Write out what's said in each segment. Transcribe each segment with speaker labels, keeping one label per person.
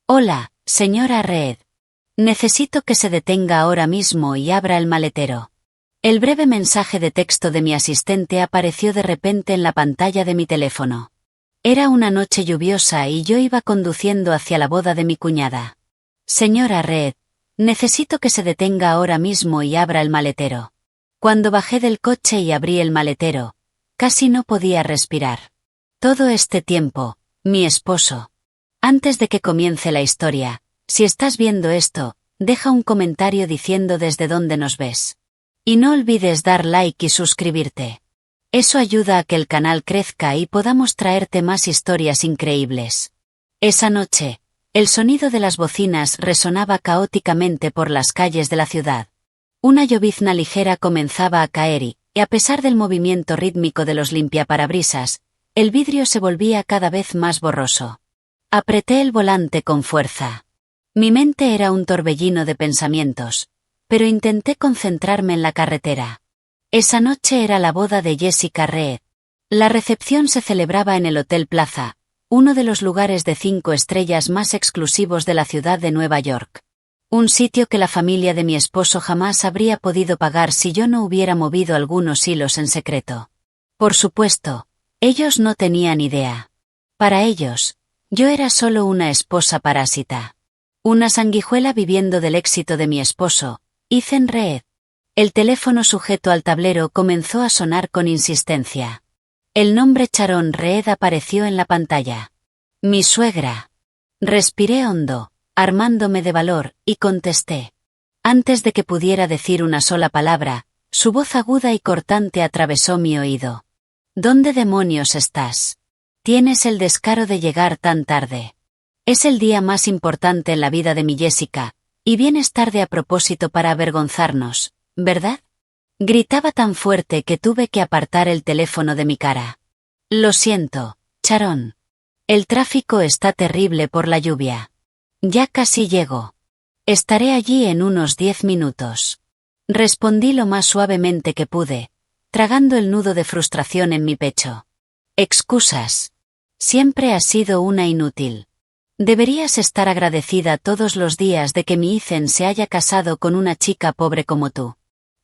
Speaker 1: Hola, señora Reed. Necesito que se detenga ahora mismo y abra el maletero. El breve mensaje de texto de mi asistente apareció de repente en la pantalla de mi teléfono. Era una noche lluviosa y yo iba conduciendo hacia la boda de mi cuñada. Señora Reed, necesito que se detenga ahora mismo y abra el maletero. Cuando bajé del coche y abrí el maletero, casi no podía respirar. Todo este tiempo, mi esposo. Antes de que comience la historia, si estás viendo esto, deja un comentario diciendo desde dónde nos ves. Y no olvides dar like y suscribirte. Eso ayuda a que el canal crezca y podamos traerte más historias increíbles. Esa noche, el sonido de las bocinas resonaba caóticamente por las calles de la ciudad. Una llovizna ligera comenzaba a caer y, a pesar del movimiento rítmico de los limpiaparabrisas, el vidrio se volvía cada vez más borroso. Apreté el volante con fuerza. Mi mente era un torbellino de pensamientos, pero intenté concentrarme en la carretera. Esa noche era la boda de Jessica Reed. La recepción se celebraba en el Hotel Plaza, uno de los lugares de 5 estrellas más exclusivos de la ciudad de Nueva York. Un sitio que la familia de mi esposo jamás habría podido pagar si yo no hubiera movido algunos hilos en secreto. Por supuesto, ellos no tenían idea. Para ellos, yo era solo una esposa parásita. Una sanguijuela viviendo del éxito de mi esposo, Ethan Reed. El teléfono sujeto al tablero comenzó a sonar con insistencia. El nombre Sharon Reed apareció en la pantalla. Mi suegra. Respiré hondo, armándome de valor, y contesté. Antes de que pudiera decir una sola palabra, su voz aguda y cortante atravesó mi oído. ¿Dónde demonios estás? Tienes el descaro de llegar tan tarde. Es el día más importante en la vida de mi Jessica, y vienes tarde a propósito para avergonzarnos, ¿verdad? Gritaba tan fuerte que tuve que apartar el teléfono de mi cara. Lo siento, Sharon. El tráfico está terrible por la lluvia. Ya casi llego. Estaré allí en unos 10 minutos. Respondí lo más suavemente que pude, tragando el nudo de frustración en mi pecho. Excusas. Siempre has sido una inútil. Deberías estar agradecida todos los días de que mi Ethan se haya casado con una chica pobre como tú.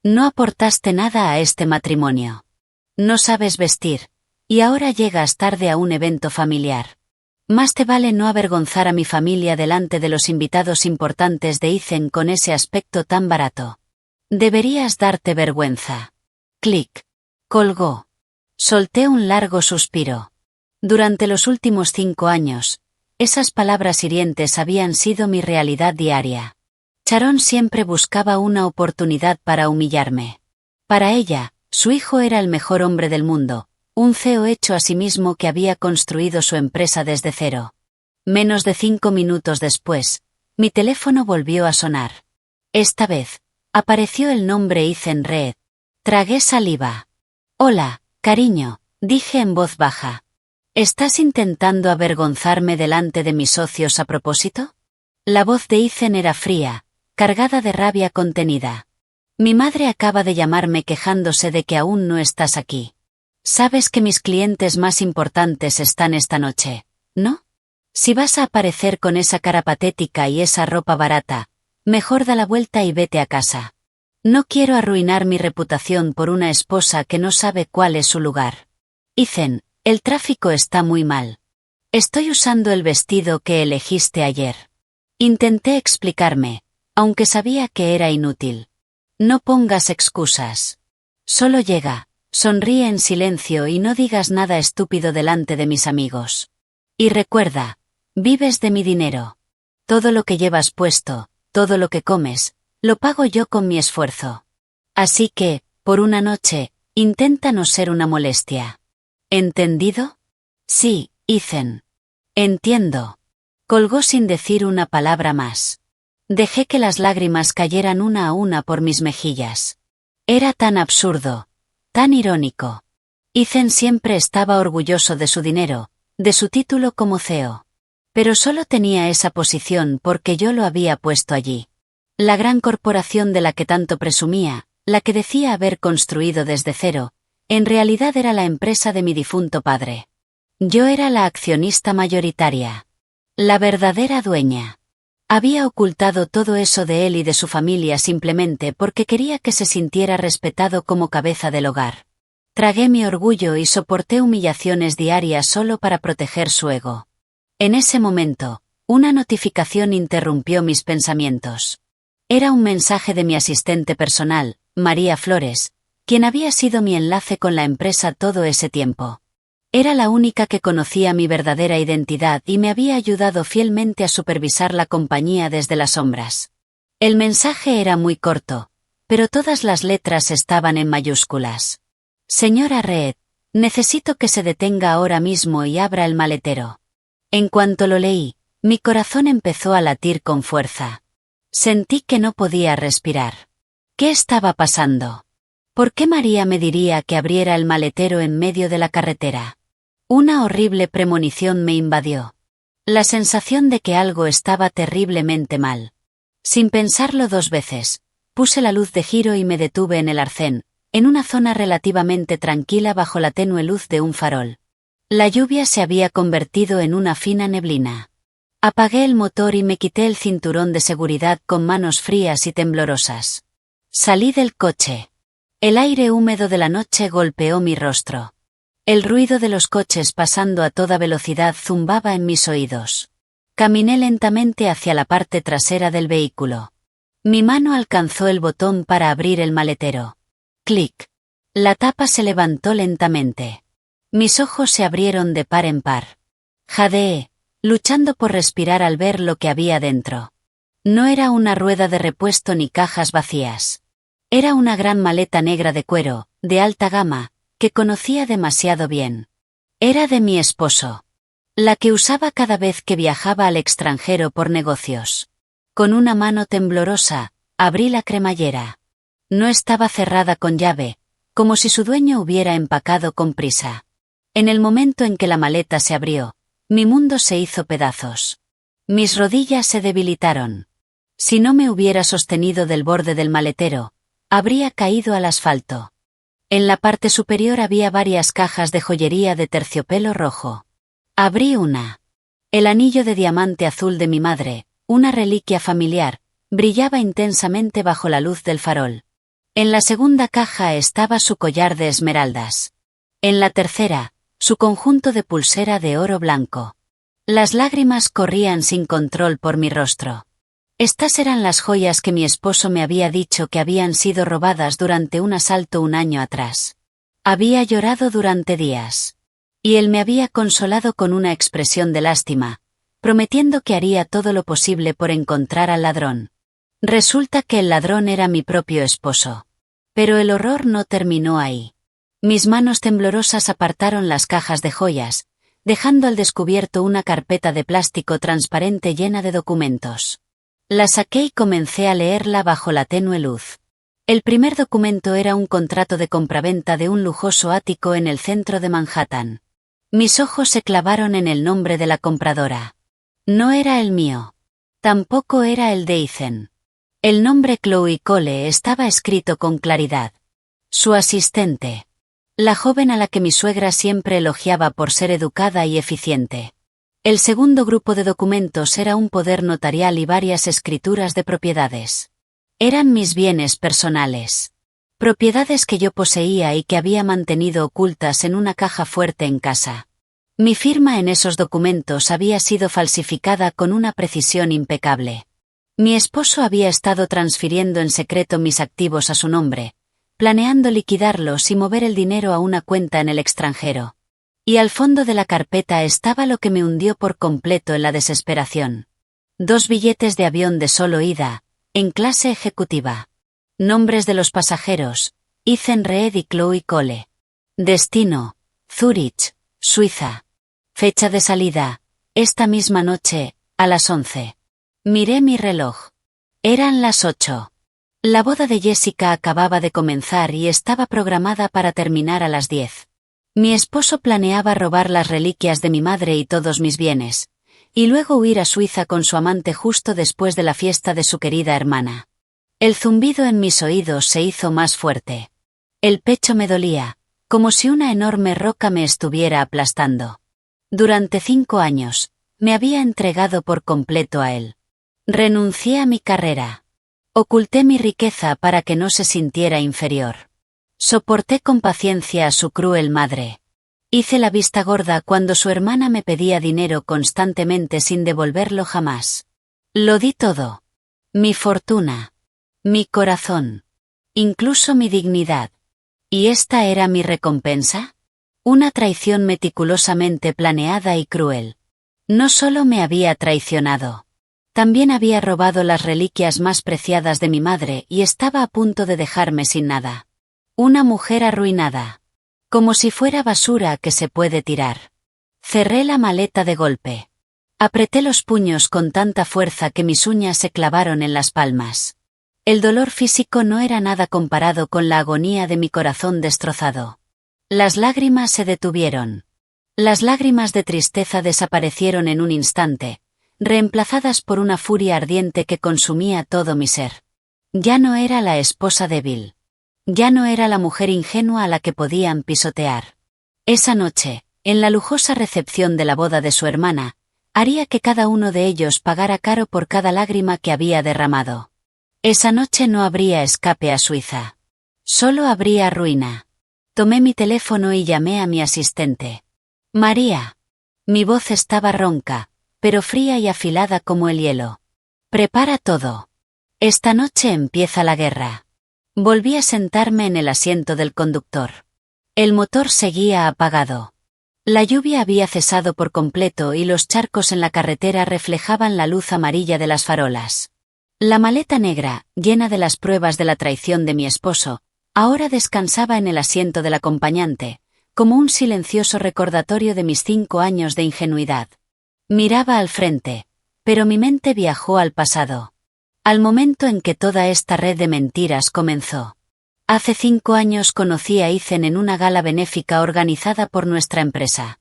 Speaker 1: No aportaste nada a este matrimonio. No sabes vestir, y ahora llegas tarde a un evento familiar. Más te vale no avergonzar a mi familia delante de los invitados importantes de Ethan con ese aspecto tan barato. Deberías darte vergüenza. Clic. Colgó. Solté un largo suspiro. Durante los últimos 5 años, esas palabras hirientes habían sido mi realidad diaria. Sharon siempre buscaba una oportunidad para humillarme. Para ella, su hijo era el mejor hombre del mundo, un CEO hecho a sí mismo que había construido su empresa desde cero. Menos de 5 minutos después, mi teléfono volvió a sonar. Esta vez, apareció el nombre Ethan Reed. Tragué saliva. Hola, cariño, dije en voz baja. ¿Estás intentando avergonzarme delante de mis socios a propósito? La voz de Ethan era fría, cargada de rabia contenida. Mi madre acaba de llamarme quejándose de que aún no estás aquí. Sabes que mis clientes más importantes están esta noche, ¿no? Si vas a aparecer con esa cara patética y esa ropa barata, mejor da la vuelta y vete a casa. No quiero arruinar mi reputación por una esposa que no sabe cuál es su lugar. Ethan, el tráfico está muy mal. Estoy usando el vestido que elegiste ayer. Intenté explicarme, aunque sabía que era inútil. No pongas excusas. Solo llega, sonríe en silencio y no digas nada estúpido delante de mis amigos. Y recuerda, vives de mi dinero. Todo lo que llevas puesto, todo lo que comes, lo pago yo con mi esfuerzo. Así que, por una noche, intenta no ser una molestia. ¿Entendido? Sí, Ethan. Entiendo. Colgó sin decir una palabra más. Dejé que las lágrimas cayeran una a una por mis mejillas. Era tan absurdo, tan irónico. Ethan siempre estaba orgulloso de su dinero, de su título como CEO. Pero solo tenía esa posición porque yo lo había puesto allí. La gran corporación de la que tanto presumía, la que decía haber construido desde cero, en realidad era la empresa de mi difunto padre. Yo era la accionista mayoritaria. La verdadera dueña. Había ocultado todo eso de él y de su familia simplemente porque quería que se sintiera respetado como cabeza del hogar. Tragué mi orgullo y soporté humillaciones diarias solo para proteger su ego. En ese momento, una notificación interrumpió mis pensamientos. Era un mensaje de mi asistente personal, María Flores, quien había sido mi enlace con la empresa todo ese tiempo. Era la única que conocía mi verdadera identidad y me había ayudado fielmente a supervisar la compañía desde las sombras. El mensaje era muy corto, pero todas las letras estaban en mayúsculas. Señora Reed, necesito que se detenga ahora mismo y abra el maletero. En cuanto lo leí, mi corazón empezó a latir con fuerza. Sentí que no podía respirar. ¿Qué estaba pasando? ¿Por qué María me diría que abriera el maletero en medio de la carretera? Una horrible premonición me invadió. La sensación de que algo estaba terriblemente mal. Sin pensarlo dos veces, puse la luz de giro y me detuve en el arcén, en una zona relativamente tranquila bajo la tenue luz de un farol. La lluvia se había convertido en una fina neblina. Apagué el motor y me quité el cinturón de seguridad con manos frías y temblorosas. Salí del coche. El aire húmedo de la noche golpeó mi rostro. El ruido de los coches pasando a toda velocidad zumbaba en mis oídos. Caminé lentamente hacia la parte trasera del vehículo. Mi mano alcanzó el botón para abrir el maletero. Clic. La tapa se levantó lentamente. Mis ojos se abrieron de par en par. Jadeé, luchando por respirar al ver lo que había dentro. No era una rueda de repuesto ni cajas vacías. Era una gran maleta negra de cuero, de alta gama, que conocía demasiado bien. Era de mi esposo. La que usaba cada vez que viajaba al extranjero por negocios. Con una mano temblorosa, abrí la cremallera. No estaba cerrada con llave, como si su dueño hubiera empacado con prisa. En el momento en que la maleta se abrió, mi mundo se hizo pedazos. Mis rodillas se debilitaron. Si no me hubiera sostenido del borde del maletero, habría caído al asfalto. En la parte superior había varias cajas de joyería de terciopelo rojo. Abrí una. El anillo de diamante azul de mi madre, una reliquia familiar, brillaba intensamente bajo la luz del farol. En la segunda caja estaba su collar de esmeraldas. En la tercera, su conjunto de pulsera de oro blanco. Las lágrimas corrían sin control por mi rostro. Estas eran las joyas que mi esposo me había dicho que habían sido robadas durante un asalto un año atrás. Había llorado durante días. Y él me había consolado con una expresión de lástima, prometiendo que haría todo lo posible por encontrar al ladrón. Resulta que el ladrón era mi propio esposo. Pero el horror no terminó ahí. Mis manos temblorosas apartaron las cajas de joyas, dejando al descubierto una carpeta de plástico transparente llena de documentos. La saqué y comencé a leerla bajo la tenue luz. El primer documento era un contrato de compraventa de un lujoso ático en el centro de Manhattan. Mis ojos se clavaron en el nombre de la compradora. No era el mío. Tampoco era el de Ethan. El nombre Chloe Cole estaba escrito con claridad. Su asistente. La joven a la que mi suegra siempre elogiaba por ser educada y eficiente. El segundo grupo de documentos era un poder notarial y varias escrituras de propiedades. Eran mis bienes personales. Propiedades que yo poseía y que había mantenido ocultas en una caja fuerte en casa. Mi firma en esos documentos había sido falsificada con una precisión impecable. Mi esposo había estado transfiriendo en secreto mis activos a su nombre, planeando liquidarlos y mover el dinero a una cuenta en el extranjero. Y al fondo de la carpeta estaba lo que me hundió por completo en la desesperación. 2 billetes de avión de solo ida, en clase ejecutiva. Nombres de los pasajeros, Ethan Reed y Chloe Cole. Destino, Zúrich, Suiza. Fecha de salida, esta misma noche, a las 11. Miré mi reloj. Eran las 8. La boda de Jessica acababa de comenzar y estaba programada para terminar a las 10. Mi esposo planeaba robar las reliquias de mi madre y todos mis bienes, y luego huir a Suiza con su amante justo después de la fiesta de su querida hermana. El zumbido en mis oídos se hizo más fuerte. El pecho me dolía, como si una enorme roca me estuviera aplastando. Durante 5 años, Me había entregado por completo a él. Renuncié a mi carrera. Oculté mi riqueza para que no se sintiera inferior. Soporté con paciencia a su cruel madre. Hice la vista gorda cuando su hermana me pedía dinero constantemente sin devolverlo jamás. Lo di todo. Mi fortuna. Mi corazón. Incluso mi dignidad. ¿Y esta era mi recompensa? Una traición meticulosamente planeada y cruel. No solo me había traicionado. También había robado las reliquias más preciadas de mi madre y estaba a punto de dejarme sin nada. Una mujer arruinada. Como si fuera basura que se puede tirar. Cerré la maleta de golpe. Apreté los puños con tanta fuerza que mis uñas se clavaron en las palmas. El dolor físico no era nada comparado con la agonía de mi corazón destrozado. Las lágrimas se detuvieron. Las lágrimas de tristeza desaparecieron en un instante, reemplazadas por una furia ardiente que consumía todo mi ser. Ya no era la esposa débil. Ya no era la mujer ingenua a la que podían pisotear. Esa noche, en la lujosa recepción de la boda de su hermana, haría que cada uno de ellos pagara caro por cada lágrima que había derramado. Esa noche no habría escape a Suiza. Solo habría ruina. Tomé mi teléfono y llamé a mi asistente. María. Mi voz estaba ronca, pero fría y afilada como el hielo. Prepara todo. Esta noche empieza la guerra. Volví a sentarme en el asiento del conductor. El motor seguía apagado. La lluvia había cesado por completo y los charcos en la carretera reflejaban la luz amarilla de las farolas. La maleta negra, llena de las pruebas de la traición de mi esposo, ahora descansaba en el asiento del acompañante, como un silencioso recordatorio de mis 5 años de ingenuidad. Miraba al frente, pero mi mente viajó al pasado. Al momento en que toda esta red de mentiras comenzó. Hace 5 años conocí a Ethan en una gala benéfica organizada por nuestra empresa.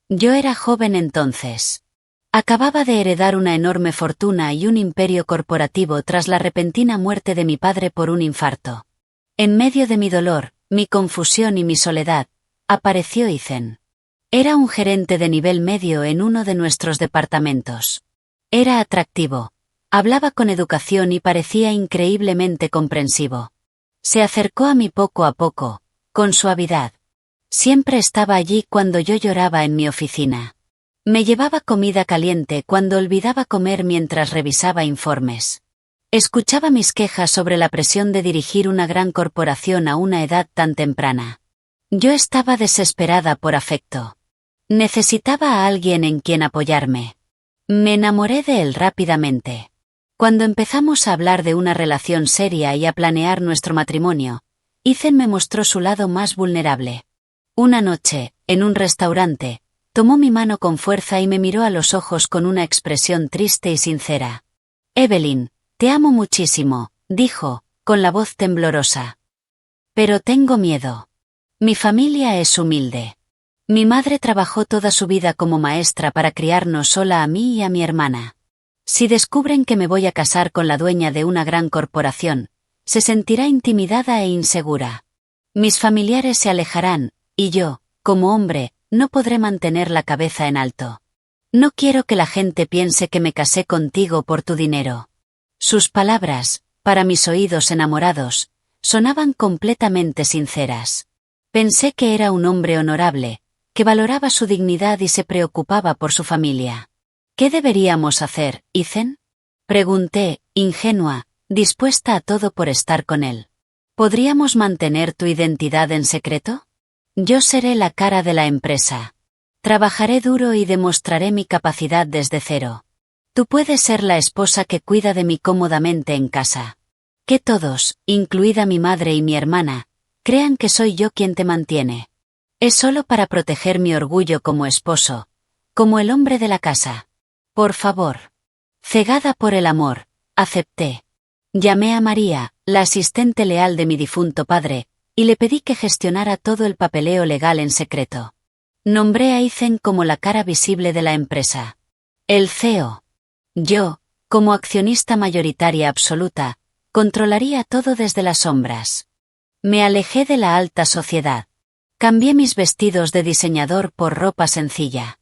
Speaker 1: Yo era joven entonces. Acababa de heredar una enorme fortuna y un imperio corporativo tras la repentina muerte de mi padre por un infarto. En medio de mi dolor, mi confusión y mi soledad, apareció Ethan. Era un gerente de nivel medio en uno de nuestros departamentos. Era atractivo. Hablaba con educación y parecía increíblemente comprensivo. Se acercó a mí poco a poco, con suavidad. Siempre estaba allí cuando yo lloraba en mi oficina. Me llevaba comida caliente cuando olvidaba comer mientras revisaba informes. Escuchaba mis quejas sobre la presión de dirigir una gran corporación a una edad tan temprana. Yo estaba desesperada por afecto. Necesitaba a alguien en quien apoyarme. Me enamoré de él rápidamente. Cuando empezamos a hablar de una relación seria y a planear nuestro matrimonio, Ethan me mostró su lado más vulnerable. Una noche, en un restaurante, tomó mi mano con fuerza y me miró a los ojos con una expresión triste y sincera. Evelyn, te amo muchísimo, dijo, con la voz temblorosa. Pero tengo miedo. Mi familia es humilde. Mi madre trabajó toda su vida como maestra para criarnos sola a mí y a mi hermana. Si descubren que me voy a casar con la dueña de una gran corporación, se sentirá intimidada e insegura. Mis familiares se alejarán, y yo, como hombre, no podré mantener la cabeza en alto. No quiero que la gente piense que me casé contigo por tu dinero. Sus palabras, para mis oídos enamorados, sonaban completamente sinceras. Pensé que era un hombre honorable, que valoraba su dignidad y se preocupaba por su familia. ¿Qué deberíamos hacer, Ethan? Pregunté, ingenua, dispuesta a todo por estar con él. ¿Podríamos mantener tu identidad en secreto? Yo seré la cara de la empresa. Trabajaré duro y demostraré mi capacidad desde cero. Tú puedes ser la esposa que cuida de mí cómodamente en casa. Que todos, incluida mi madre y mi hermana, crean que soy yo quien te mantiene. Es solo para proteger mi orgullo como esposo, como el hombre de la casa. Por favor. Cegada por el amor, acepté. Llamé a María, la asistente leal de mi difunto padre, y le pedí que gestionara todo el papeleo legal en secreto. Nombré a Ethan como la cara visible de la empresa. El CEO. Yo, como accionista mayoritaria absoluta, controlaría todo desde las sombras. Me alejé de la alta sociedad. Cambié mis vestidos de diseñador por ropa sencilla.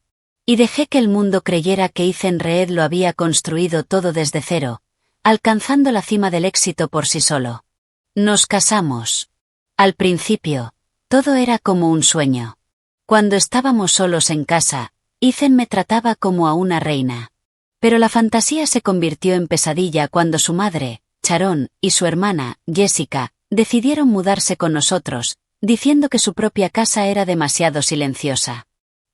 Speaker 1: Y dejé que el mundo creyera que Ethan Reed lo había construido todo desde cero, alcanzando la cima del éxito por sí solo. Nos casamos. Al principio, todo era como un sueño. Cuando estábamos solos en casa, Ethan me trataba como a una reina. Pero la fantasía se convirtió en pesadilla cuando su madre, Sharon, y su hermana, Jessica, decidieron mudarse con nosotros, diciendo que su propia casa era demasiado silenciosa.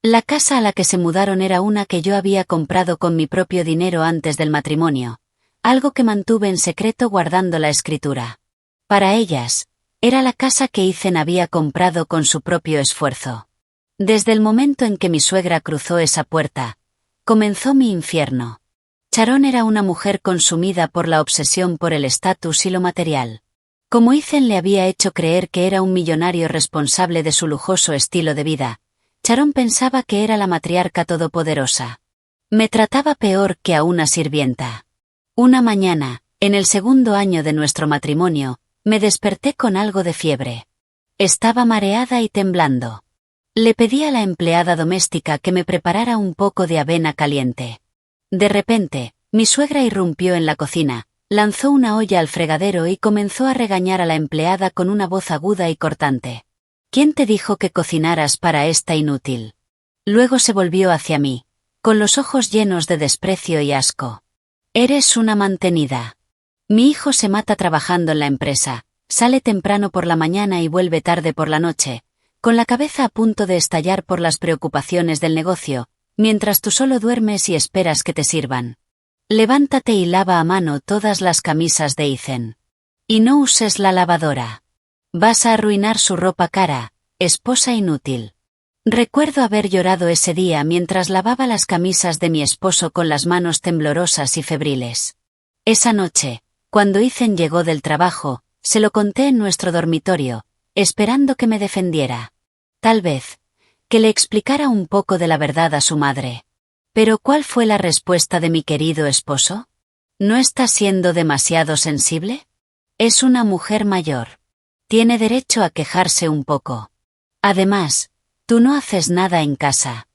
Speaker 1: La casa a la que se mudaron era una que yo había comprado con mi propio dinero antes del matrimonio, algo que mantuve en secreto guardando la escritura. Para ellas, era la casa que Ethan había comprado con su propio esfuerzo. Desde el momento en que mi suegra cruzó esa puerta, comenzó mi infierno. Sharon era una mujer consumida por la obsesión por el estatus y lo material. Como Ethan le había hecho creer que era un millonario responsable de su lujoso estilo de vida, Sharon pensaba que era la matriarca todopoderosa. Me trataba peor que a una sirvienta. Una mañana, en el segundo año de nuestro matrimonio, me desperté con algo de fiebre. Estaba mareada y temblando. Le pedí a la empleada doméstica que me preparara un poco de avena caliente. De repente, mi suegra irrumpió en la cocina, lanzó una olla al fregadero y comenzó a regañar a la empleada con una voz aguda y cortante. ¿Quién te dijo que cocinaras para esta inútil? Luego se volvió hacia mí, con los ojos llenos de desprecio y asco. Eres una mantenida. Mi hijo se mata trabajando en la empresa, sale temprano por la mañana y vuelve tarde por la noche, con la cabeza a punto de estallar por las preocupaciones del negocio, mientras tú solo duermes y esperas que te sirvan. Levántate y lava a mano todas las camisas de Ethan. Y no uses la lavadora. Vas a arruinar su ropa cara, esposa inútil. Recuerdo haber llorado ese día mientras lavaba las camisas de mi esposo con las manos temblorosas y febriles. Esa noche, cuando Ethan llegó del trabajo, se lo conté en nuestro dormitorio, esperando que me defendiera. Tal vez, que le explicara un poco de la verdad a su madre. Pero ¿cuál fue la respuesta de mi querido esposo? ¿No está siendo demasiado sensible? Es una mujer mayor. Tiene derecho a quejarse un poco. Además, tú no haces nada en casa.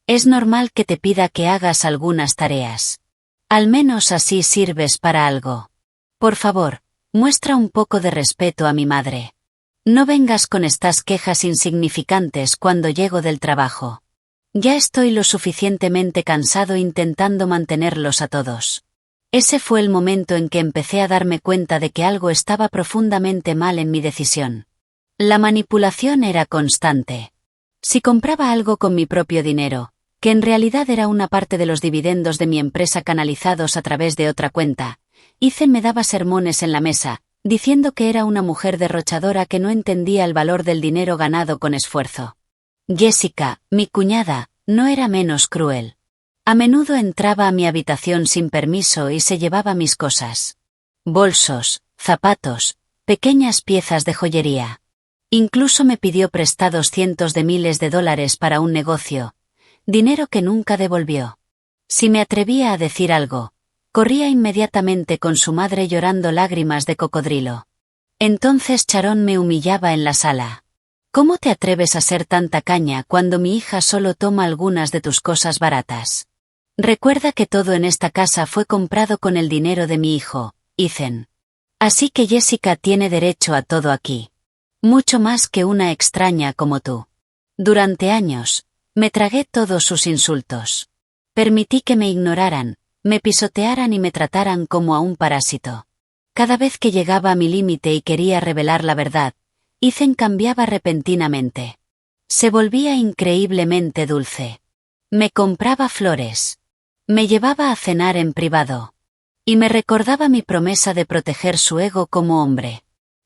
Speaker 1: Es normal que te pida que hagas algunas tareas. Al menos así sirves para algo. Por favor, muestra un poco de respeto a mi madre. No vengas con estas quejas insignificantes cuando llego del trabajo. Ya estoy lo suficientemente cansado intentando mantenerlos a todos. Ese fue el momento en que empecé a darme cuenta de que algo estaba profundamente mal en mi decisión. La manipulación era constante. Si compraba algo con mi propio dinero, que en realidad era una parte de los dividendos de mi empresa canalizados a través de otra cuenta, Ethan me daba sermones en la mesa, diciendo que era una mujer derrochadora que no entendía el valor del dinero ganado con esfuerzo. Jessica, mi cuñada, no era menos cruel. A menudo entraba a mi habitación sin permiso y se llevaba mis cosas. Bolsos, zapatos, pequeñas piezas de joyería. Incluso me pidió prestados cientos de miles de dólares para un negocio, dinero que nunca devolvió. Si me atrevía a decir algo, corría inmediatamente con su madre llorando lágrimas de cocodrilo. Entonces Sharon me humillaba en la sala. ¿Cómo te atreves a ser tan tacaña cuando mi hija solo toma algunas de tus cosas baratas? Recuerda que todo en esta casa fue comprado con el dinero de mi hijo, Ethan. Así que Jessica tiene derecho a todo aquí. Mucho más que una extraña como tú. Durante años, me tragué todos sus insultos. Permití que me ignoraran, me pisotearan y me trataran como a un parásito. Cada vez que llegaba a mi límite y quería revelar la verdad, Ethan cambiaba repentinamente. Se volvía increíblemente dulce. Me compraba flores. Me llevaba a cenar en privado. Y me recordaba mi promesa de proteger su ego como hombre.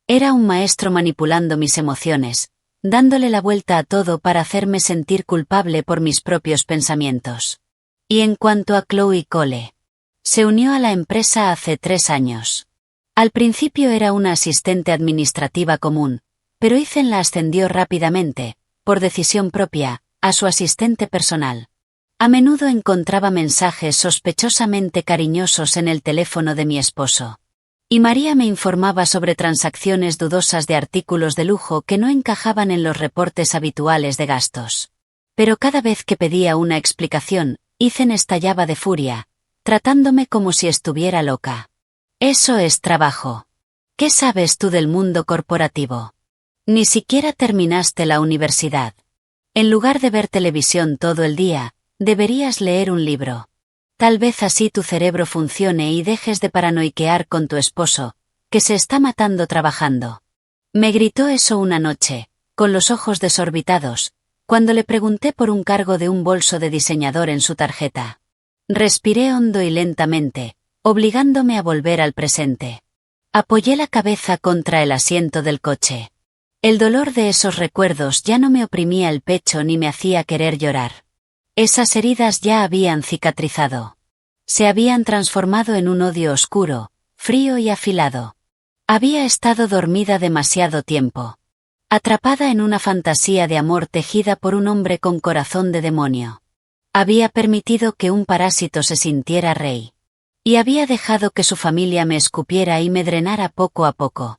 Speaker 1: Era un maestro manipulando mis emociones, dándole la vuelta a todo para hacerme sentir culpable por mis propios pensamientos. Y en cuanto a Chloe Cole, se unió a la empresa hace 3 años. Al principio era una asistente administrativa común, pero Ethan la ascendió rápidamente, por decisión propia, a su asistente personal. A menudo encontraba mensajes sospechosamente cariñosos en el teléfono de mi esposo. Y María me informaba sobre transacciones dudosas de artículos de lujo que no encajaban en los reportes habituales de gastos. Pero cada vez que pedía una explicación, Ethan estallaba de furia, tratándome como si estuviera loca. Eso es trabajo. ¿Qué sabes tú del mundo corporativo? Ni siquiera terminaste la universidad. En lugar de ver televisión todo el día, deberías leer un libro. Tal vez así tu cerebro funcione y dejes de paranoiquear con tu esposo, que se está matando trabajando. Me gritó eso una noche, con los ojos desorbitados, cuando le pregunté por un cargo de un bolso de diseñador en su tarjeta. Respiré hondo y lentamente, obligándome a volver al presente. Apoyé la cabeza contra el asiento del coche. El dolor de esos recuerdos ya no me oprimía el pecho ni me hacía querer llorar. Esas heridas ya habían cicatrizado. Se habían transformado en un odio oscuro, frío y afilado. Había estado dormida demasiado tiempo. Atrapada en una fantasía de amor tejida por un hombre con corazón de demonio. Había permitido que un parásito se sintiera rey. Y había dejado que su familia me escupiera y me drenara poco a poco.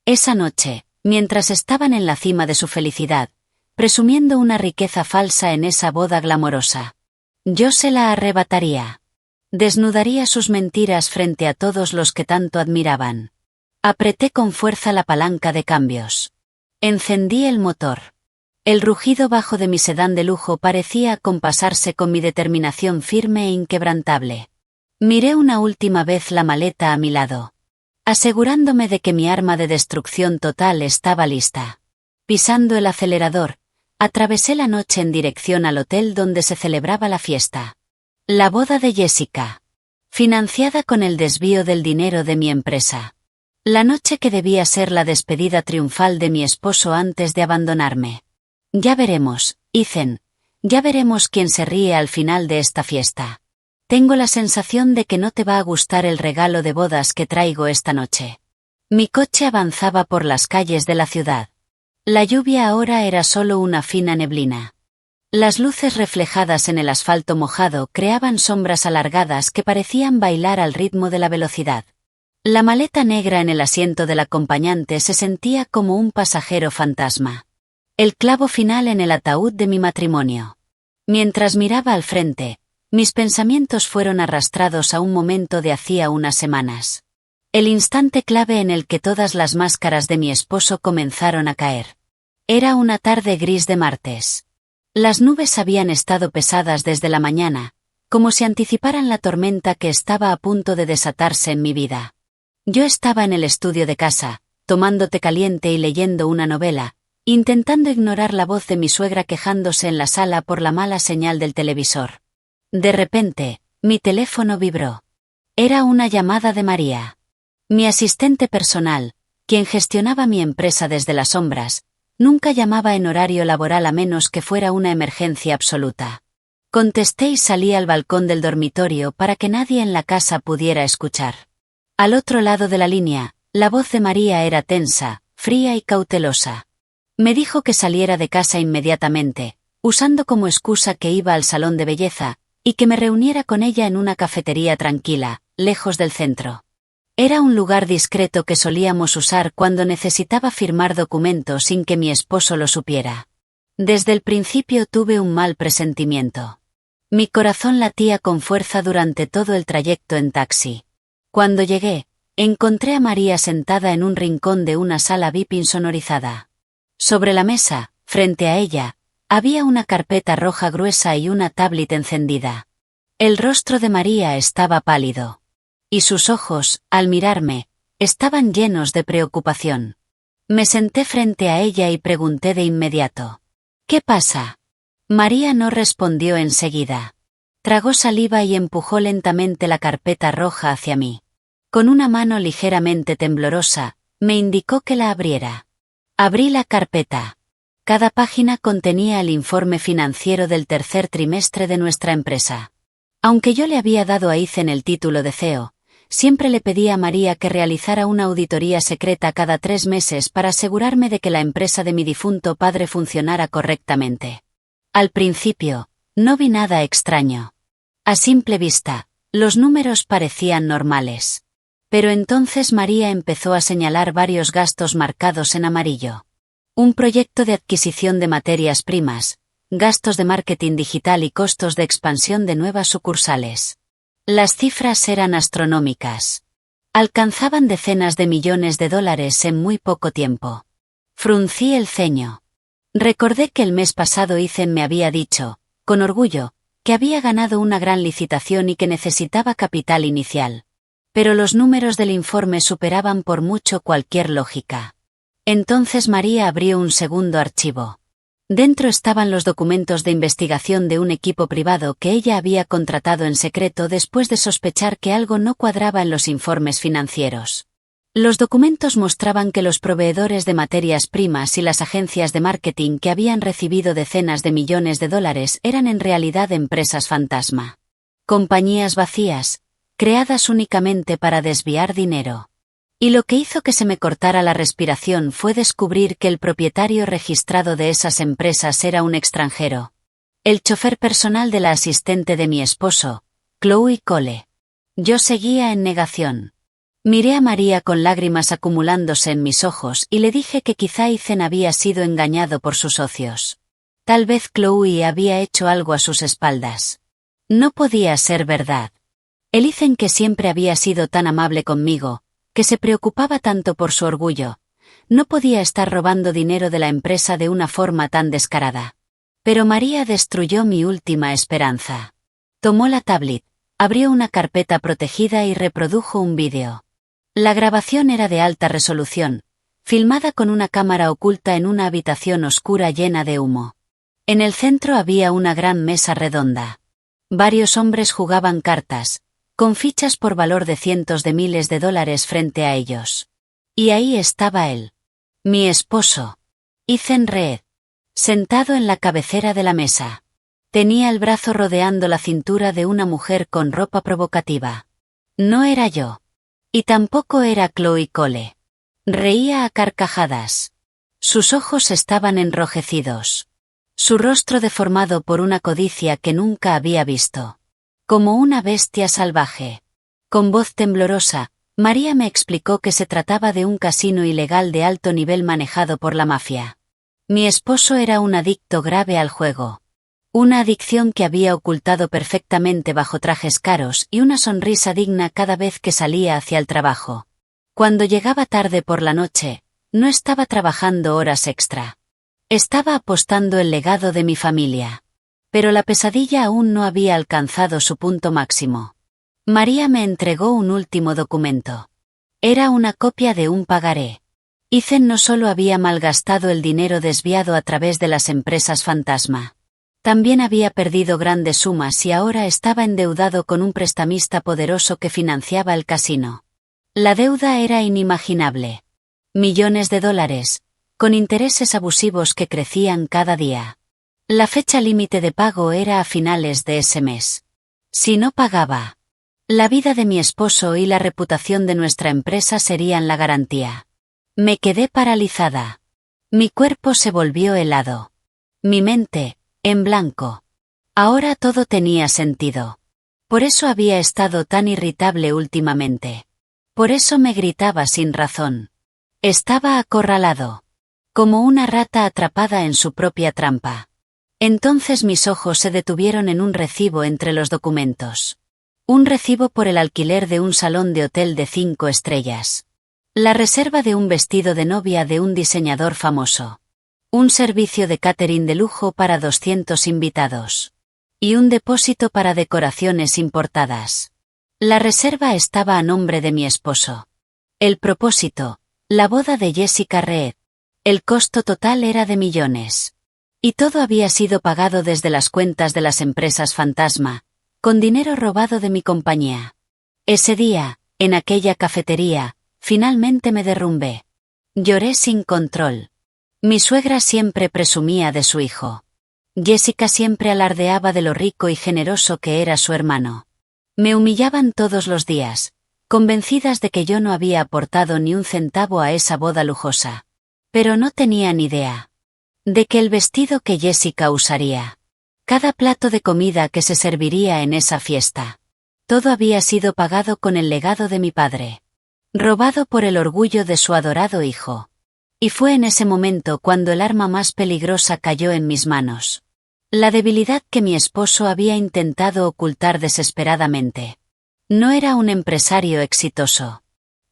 Speaker 1: Esa noche, mientras estaban en la cima de su felicidad, presumiendo una riqueza falsa en esa boda glamorosa, yo se la arrebataría. Desnudaría sus mentiras frente a todos los que tanto admiraban. Apreté con fuerza la palanca de cambios. Encendí el motor. El rugido bajo de mi sedán de lujo parecía acompasarse con mi determinación firme e inquebrantable. Miré una última vez la maleta a mi lado, asegurándome de que mi arma de destrucción total estaba lista. Pisando el acelerador, atravesé la noche en dirección al hotel donde se celebraba la fiesta. La boda de Jessica. Financiada con el desvío del dinero de mi empresa. La noche que debía ser la despedida triunfal de mi esposo antes de abandonarme. Ya veremos, Ethan, ya veremos quién se ríe al final de esta fiesta. Tengo la sensación de que no te va a gustar el regalo de bodas que traigo esta noche. Mi coche avanzaba por las calles de la ciudad. La lluvia ahora era solo una fina neblina. Las luces reflejadas en el asfalto mojado creaban sombras alargadas que parecían bailar al ritmo de la velocidad. La maleta negra en el asiento del acompañante se sentía como un pasajero fantasma. El clavo final en el ataúd de mi matrimonio. Mientras miraba al frente, mis pensamientos fueron arrastrados a un momento de hacía unas semanas. El instante clave en el que todas las máscaras de mi esposo comenzaron a caer. Era una tarde gris de martes. Las nubes habían estado pesadas desde la mañana, como si anticiparan la tormenta que estaba a punto de desatarse en mi vida. Yo estaba en el estudio de casa, tomando té caliente y leyendo una novela, intentando ignorar la voz de mi suegra quejándose en la sala por la mala señal del televisor. De repente, mi teléfono vibró. Era una llamada de María. Mi asistente personal, quien gestionaba mi empresa desde las sombras, nunca llamaba en horario laboral a menos que fuera una emergencia absoluta. Contesté y salí al balcón del dormitorio para que nadie en la casa pudiera escuchar. Al otro lado de la línea, la voz de María era tensa, fría y cautelosa. Me dijo que saliera de casa inmediatamente, usando como excusa que iba al salón de belleza, y que me reuniera con ella en una cafetería tranquila, lejos del centro. Era un lugar discreto que solíamos usar cuando necesitaba firmar documentos sin que mi esposo lo supiera. Desde el principio tuve un mal presentimiento. Mi corazón latía con fuerza durante todo el trayecto en taxi. Cuando llegué, encontré a María sentada en un rincón de una sala VIP insonorizada. Sobre la mesa, frente a ella, había una carpeta roja gruesa y una tablet encendida. El rostro de María estaba pálido. Y sus ojos, al mirarme, estaban llenos de preocupación. Me senté frente a ella y pregunté de inmediato. ¿Qué pasa? María no respondió enseguida. Tragó saliva y empujó lentamente la carpeta roja hacia mí. Con una mano ligeramente temblorosa, me indicó que la abriera. Abrí la carpeta. Cada página contenía el informe financiero del tercer trimestre de nuestra empresa. Aunque yo le había dado a Ethan el título de CEO, siempre le pedí a María que realizara una auditoría secreta cada 3 meses para asegurarme de que la empresa de mi difunto padre funcionara correctamente. Al principio, no vi nada extraño. A simple vista, los números parecían normales. Pero entonces María empezó a señalar varios gastos marcados en amarillo. Un proyecto de adquisición de materias primas, gastos de marketing digital y costos de expansión de nuevas sucursales. Las cifras eran astronómicas. Alcanzaban decenas de millones de dólares en muy poco tiempo. Fruncí el ceño. Recordé que el mes pasado Ethan me había dicho, con orgullo, que había ganado una gran licitación y que necesitaba capital inicial. Pero los números del informe superaban por mucho cualquier lógica. Entonces María abrió un segundo archivo. Dentro estaban los documentos de investigación de un equipo privado que ella había contratado en secreto después de sospechar que algo no cuadraba en los informes financieros. Los documentos mostraban que los proveedores de materias primas y las agencias de marketing que habían recibido decenas de millones de dólares eran en realidad empresas fantasma. Compañías vacías, creadas únicamente para desviar dinero. Y lo que hizo que se me cortara la respiración fue descubrir que el propietario registrado de esas empresas era un extranjero. El chofer personal de la asistente de mi esposo, Chloe Cole. Yo seguía en negación. Miré a María con lágrimas acumulándose en mis ojos y le dije que quizá Ethan había sido engañado por sus socios. Tal vez Chloe había hecho algo a sus espaldas. No podía ser verdad. El Ethan que siempre había sido tan amable conmigo, que se preocupaba tanto por su orgullo, no podía estar robando dinero de la empresa de una forma tan descarada. Pero María destruyó mi última esperanza. Tomó la tablet, abrió una carpeta protegida y reprodujo un vídeo. La grabación era de alta resolución, filmada con una cámara oculta en una habitación oscura llena de humo. En el centro había una gran mesa redonda. Varios hombres jugaban cartas, con fichas por valor de cientos de miles de dólares frente a ellos. Y ahí estaba él. Mi esposo. Ethan Reed. Sentado en la cabecera de la mesa. Tenía el brazo rodeando la cintura de una mujer con ropa provocativa. No era yo. Y tampoco era Chloe Cole. Reía a carcajadas. Sus ojos estaban enrojecidos. Su rostro deformado por una codicia que nunca había visto. Como una bestia salvaje. Con voz temblorosa, María me explicó que se trataba de un casino ilegal de alto nivel manejado por la mafia. Mi esposo era un adicto grave al juego. Una adicción que había ocultado perfectamente bajo trajes caros y una sonrisa digna cada vez que salía hacia el trabajo. Cuando llegaba tarde por la noche, no estaba trabajando horas extra. Estaba apostando el legado de mi familia. Pero la pesadilla aún no había alcanzado su punto máximo. María me entregó un último documento. Era una copia de un pagaré. Ethan no solo había malgastado el dinero desviado a través de las empresas fantasma. También había perdido grandes sumas y ahora estaba endeudado con un prestamista poderoso que financiaba el casino. La deuda era inimaginable. Millones de dólares, con intereses abusivos que crecían cada día. La fecha límite de pago era a finales de ese mes. Si no pagaba, la vida de mi esposo y la reputación de nuestra empresa serían la garantía. Me quedé paralizada. Mi cuerpo se volvió helado. Mi mente, en blanco. Ahora todo tenía sentido. Por eso había estado tan irritable últimamente. Por eso me gritaba sin razón. Estaba acorralado. Como una rata atrapada en su propia trampa. Entonces mis ojos se detuvieron en un recibo entre los documentos. Un recibo por el alquiler de un salón de hotel de 5 estrellas. La reserva de un vestido de novia de un diseñador famoso. Un servicio de catering de lujo para 200 invitados. Y un depósito para decoraciones importadas. La reserva estaba a nombre de mi esposo. El propósito, la boda de Jessica Reed. El costo total era de millones. Y todo había sido pagado desde las cuentas de las empresas fantasma, con dinero robado de mi compañía. Ese día, en aquella cafetería, finalmente me derrumbé. Lloré sin control. Mi suegra siempre presumía de su hijo. Jessica siempre alardeaba de lo rico y generoso que era su hermano. Me humillaban todos los días, convencidas de que yo no había aportado ni un centavo a esa boda lujosa. Pero no tenían idea de que el vestido que Jessica usaría, cada plato de comida que se serviría en esa fiesta, todo había sido pagado con el legado de mi padre, robado por el orgullo de su adorado hijo. Y fue en ese momento cuando el arma más peligrosa cayó en mis manos. La debilidad que mi esposo había intentado ocultar desesperadamente. No era un empresario exitoso.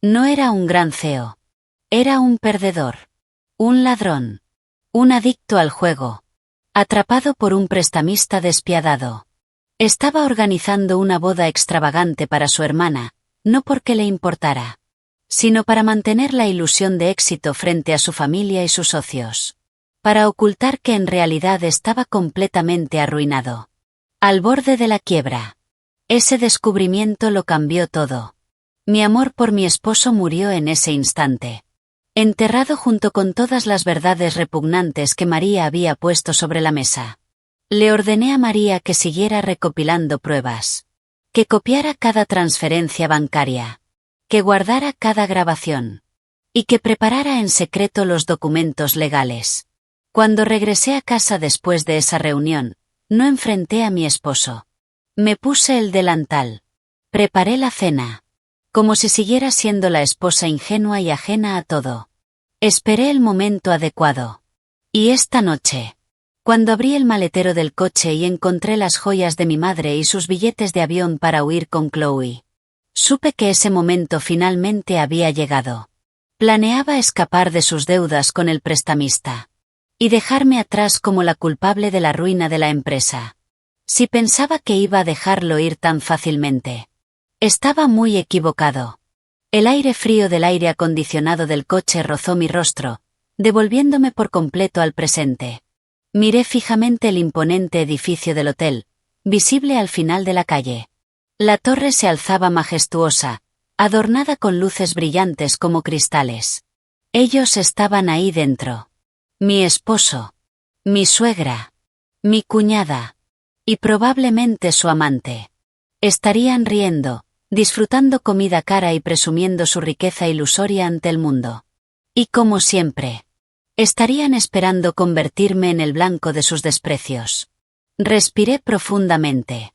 Speaker 1: No era un gran CEO. Era un perdedor. Un ladrón. Un adicto al juego. Atrapado por un prestamista despiadado. Estaba organizando una boda extravagante para su hermana, no porque le importara, sino para mantener la ilusión de éxito frente a su familia y sus socios. Para ocultar que en realidad estaba completamente arruinado. Al borde de la quiebra. Ese descubrimiento lo cambió todo. Mi amor por mi esposo murió en ese instante. Enterrado junto con todas las verdades repugnantes que María había puesto sobre la mesa. Le ordené a María que siguiera recopilando pruebas. Que copiara cada transferencia bancaria. Que guardara cada grabación. Y que preparara en secreto los documentos legales. Cuando regresé a casa después de esa reunión, no enfrenté a mi esposo. Me puse el delantal. Preparé la cena. Como si siguiera siendo la esposa ingenua y ajena a todo. Esperé el momento adecuado. Y esta noche, cuando abrí el maletero del coche y encontré las joyas de mi madre y sus billetes de avión para huir con Chloe, supe que ese momento finalmente había llegado. Planeaba escapar de sus deudas con el prestamista. Y dejarme atrás como la culpable de la ruina de la empresa. Si pensaba que iba a dejarlo ir tan fácilmente. Estaba muy equivocado. El aire frío del aire acondicionado del coche rozó mi rostro, devolviéndome por completo al presente. Miré fijamente el imponente edificio del hotel, visible al final de la calle. La torre se alzaba majestuosa, adornada con luces brillantes como cristales. Ellos estaban ahí dentro. Mi esposo, mi suegra, mi cuñada, y probablemente su amante. Estarían riendo, disfrutando comida cara y presumiendo su riqueza ilusoria ante el mundo. Y como siempre, estarían esperando convertirme en el blanco de sus desprecios. Respiré profundamente.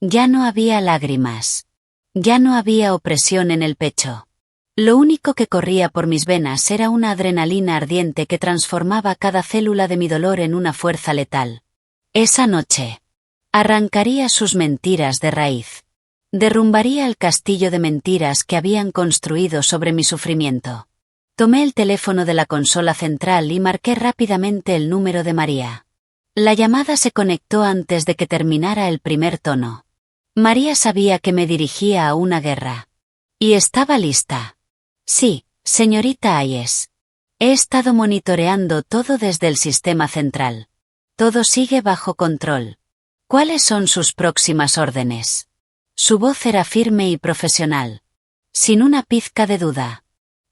Speaker 1: Ya no había lágrimas. Ya no había opresión en el pecho. Lo único que corría por mis venas era una adrenalina ardiente que transformaba cada célula de mi dolor en una fuerza letal. Esa noche, arrancaría sus mentiras de raíz. Derrumbaría el castillo de mentiras que habían construido sobre mi sufrimiento. Tomé el teléfono de la consola central y marqué rápidamente el número de María. La llamada se conectó antes de que terminara el primer tono. María sabía que me dirigía a una guerra. Y estaba lista. Sí, señorita Hayes. He estado monitoreando todo desde el sistema central. Todo sigue bajo control. ¿Cuáles son sus próximas órdenes? Su voz era firme y profesional. Sin una pizca de duda.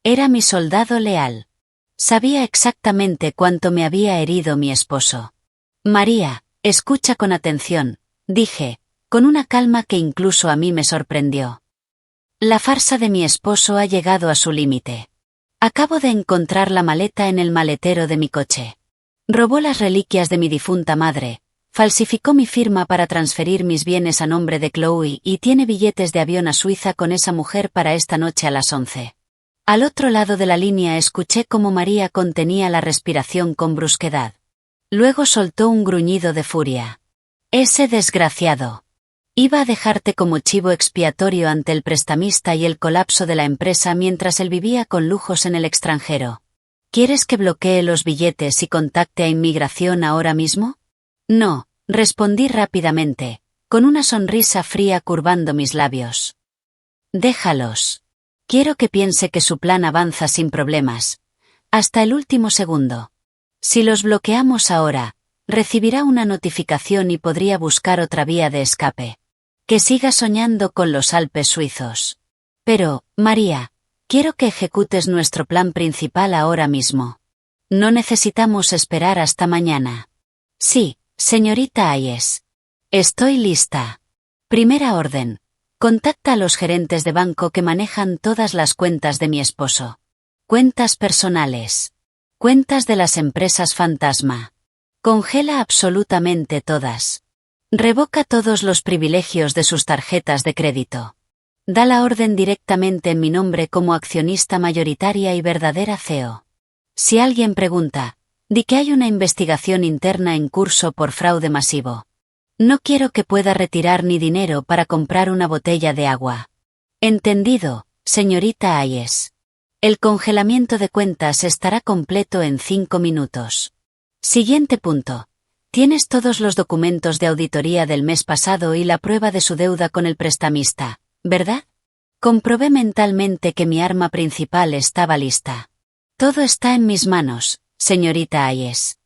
Speaker 1: Era mi soldado leal. Sabía exactamente cuánto me había herido mi esposo. María, escucha con atención, dije, con una calma que incluso a mí me sorprendió. La farsa de mi esposo ha llegado a su límite. Acabo de encontrar la maleta en el maletero de mi coche. Robó las reliquias de mi difunta madre, falsificó mi firma para transferir mis bienes a nombre de Chloe y tiene billetes de avión a Suiza con esa mujer para esta noche a las 11. Al otro lado de la línea escuché cómo María contenía la respiración con brusquedad. Luego soltó un gruñido de furia. Ese desgraciado. Iba a dejarte como chivo expiatorio ante el prestamista y el colapso de la empresa mientras él vivía con lujos en el extranjero. ¿Quieres que bloquee los billetes y contacte a inmigración ahora mismo? No, respondí rápidamente, con una sonrisa fría curvando mis labios. Déjalos. Quiero que piense que su plan avanza sin problemas. Hasta el último segundo. Si los bloqueamos ahora, recibirá una notificación y podría buscar otra vía de escape. Que siga soñando con los Alpes suizos. Pero, María, quiero que ejecutes nuestro plan principal ahora mismo. No necesitamos esperar hasta mañana. Sí, señorita Hayes. Estoy lista. Primera orden. Contacta a los gerentes de banco que manejan todas las cuentas de mi esposo. Cuentas personales. Cuentas de las empresas fantasma. Congela absolutamente todas. Revoca todos los privilegios de sus tarjetas de crédito. Da la orden directamente en mi nombre como accionista mayoritaria y verdadera CEO. Si alguien pregunta, Di que hay una investigación interna en curso por fraude masivo. No quiero que pueda retirar ni dinero para comprar una botella de agua. Entendido, señorita Hayes. El congelamiento de cuentas estará completo en 5 minutos. Siguiente punto. Tienes todos los documentos de auditoría del mes pasado y la prueba de su deuda con el prestamista, ¿verdad? Comprobé mentalmente que mi arma principal estaba lista. Todo está en mis manos, señorita Hayes.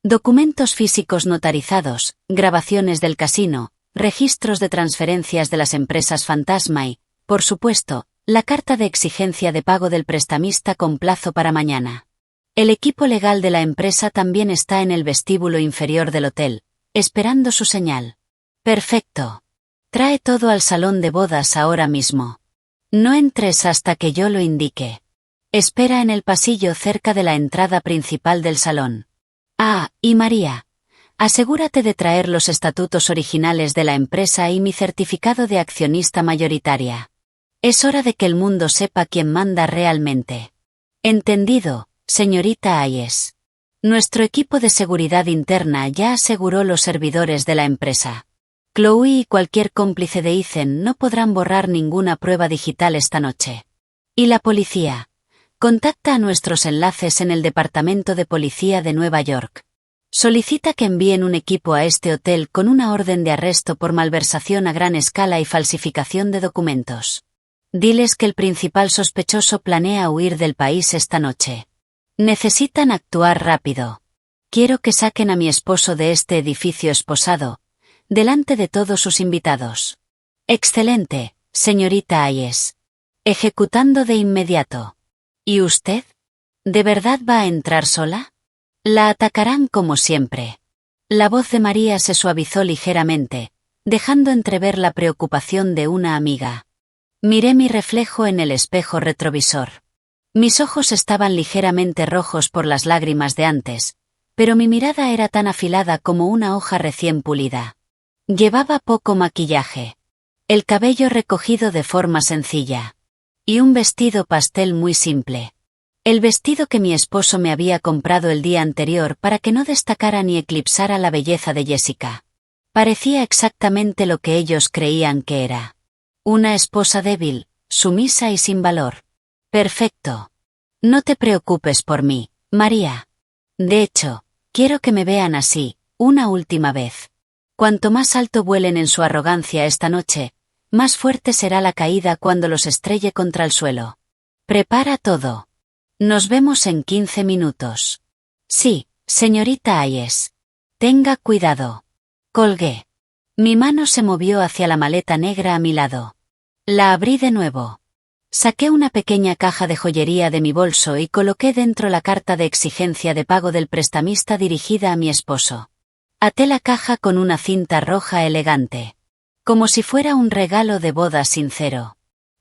Speaker 1: Documentos físicos notarizados, grabaciones del casino, registros de transferencias de las empresas fantasma y, por supuesto, la carta de exigencia de pago del prestamista con plazo para mañana. El equipo legal de la empresa también está en el vestíbulo inferior del hotel, esperando su señal. Perfecto. Trae todo al salón de bodas ahora mismo. No entres hasta que yo lo indique. Espera en el pasillo cerca de la entrada principal del salón. Ah, y María, asegúrate de traer los estatutos originales de la empresa y mi certificado de accionista mayoritaria. Es hora de que el mundo sepa quién manda realmente. Entendido, señorita Hayes. Nuestro equipo de seguridad interna ya aseguró los servidores de la empresa. Chloe y cualquier cómplice de Ethan no podrán borrar ninguna prueba digital esta noche. ¿Y la policía? Contacta a nuestros enlaces en el Departamento de Policía de Nueva York. Solicita que envíen un equipo a este hotel con una orden de arresto por malversación a gran escala y falsificación de documentos. Diles que el principal sospechoso planea huir del país esta noche. Necesitan actuar rápido. Quiero que saquen a mi esposo de este edificio esposado, delante de todos sus invitados. Excelente, señorita Hayes. Ejecutando de inmediato. ¿Y usted? ¿De verdad va a entrar sola? La atacarán como siempre. La voz de María se suavizó ligeramente, dejando entrever la preocupación de una amiga. Miré mi reflejo en el espejo retrovisor. Mis ojos estaban ligeramente rojos por las lágrimas de antes, pero mi mirada era tan afilada como una hoja recién pulida. Llevaba poco maquillaje. El cabello recogido de forma sencilla. Y un vestido pastel muy simple. El vestido que mi esposo me había comprado el día anterior para que no destacara ni eclipsara la belleza de Jessica. Parecía exactamente lo que ellos creían que era. Una esposa débil, sumisa y sin valor. Perfecto. No te preocupes por mí, María. De hecho, quiero que me vean así, una última vez. Cuanto más alto vuelen en su arrogancia esta noche, más fuerte será la caída cuando los estrelle contra el suelo. Prepara todo. Nos vemos en 15 minutos. Sí, señorita Hayes. Tenga cuidado. Colgué. Mi mano se movió hacia la maleta negra a mi lado. La abrí de nuevo. Saqué una pequeña caja de joyería de mi bolso y coloqué dentro la carta de exigencia de pago del prestamista dirigida a mi esposo. Até la caja con una cinta roja elegante. Como si fuera un regalo de boda sincero.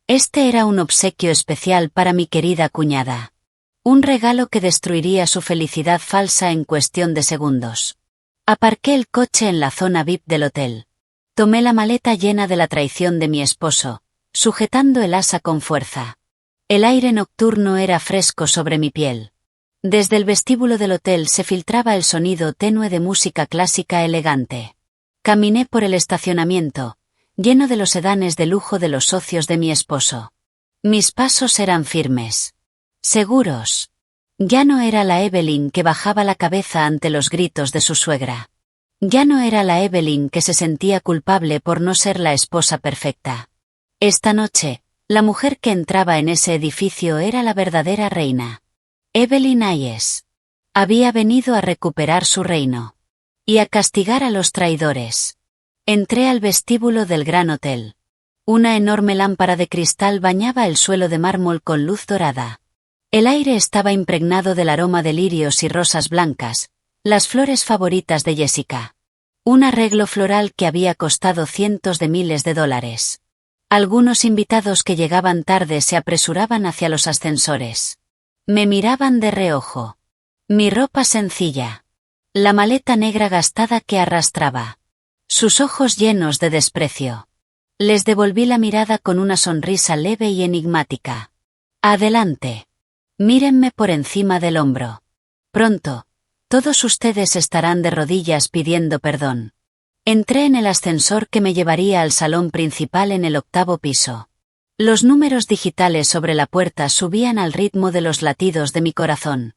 Speaker 1: Este era un obsequio especial para mi querida cuñada. Un regalo que destruiría su felicidad falsa en cuestión de segundos. Aparqué el coche en la zona VIP del hotel. Tomé la maleta llena de la traición de mi esposo, sujetando el asa con fuerza. El aire nocturno era fresco sobre mi piel. Desde el vestíbulo del hotel se filtraba el sonido tenue de música clásica elegante. Caminé por el estacionamiento, lleno de los sedanes de lujo de los socios de mi esposo. Mis pasos eran firmes. Seguros. Ya no era la Evelyn que bajaba la cabeza ante los gritos de su suegra. Ya no era la Evelyn que se sentía culpable por no ser la esposa perfecta. Esta noche, la mujer que entraba en ese edificio era la verdadera reina. Evelyn Hayes. Había venido a recuperar su reino. Y a castigar a los traidores. Entré al vestíbulo del gran hotel. Una enorme lámpara de cristal bañaba el suelo de mármol con luz dorada. El aire estaba impregnado del aroma de lirios y rosas blancas, las flores favoritas de Jessica. Un arreglo floral que había costado cientos de miles de dólares. Algunos invitados que llegaban tarde se apresuraban hacia los ascensores. Me miraban de reojo. Mi ropa sencilla. La maleta negra gastada que arrastraba. Sus ojos llenos de desprecio. Les devolví la mirada con una sonrisa leve y enigmática. Adelante. Mírenme por encima del hombro. Pronto, Todos ustedes estarán de rodillas pidiendo perdón. Entré en el ascensor que me llevaría al salón principal en el 8º piso. Los números digitales sobre la puerta subían al ritmo de los latidos de mi corazón.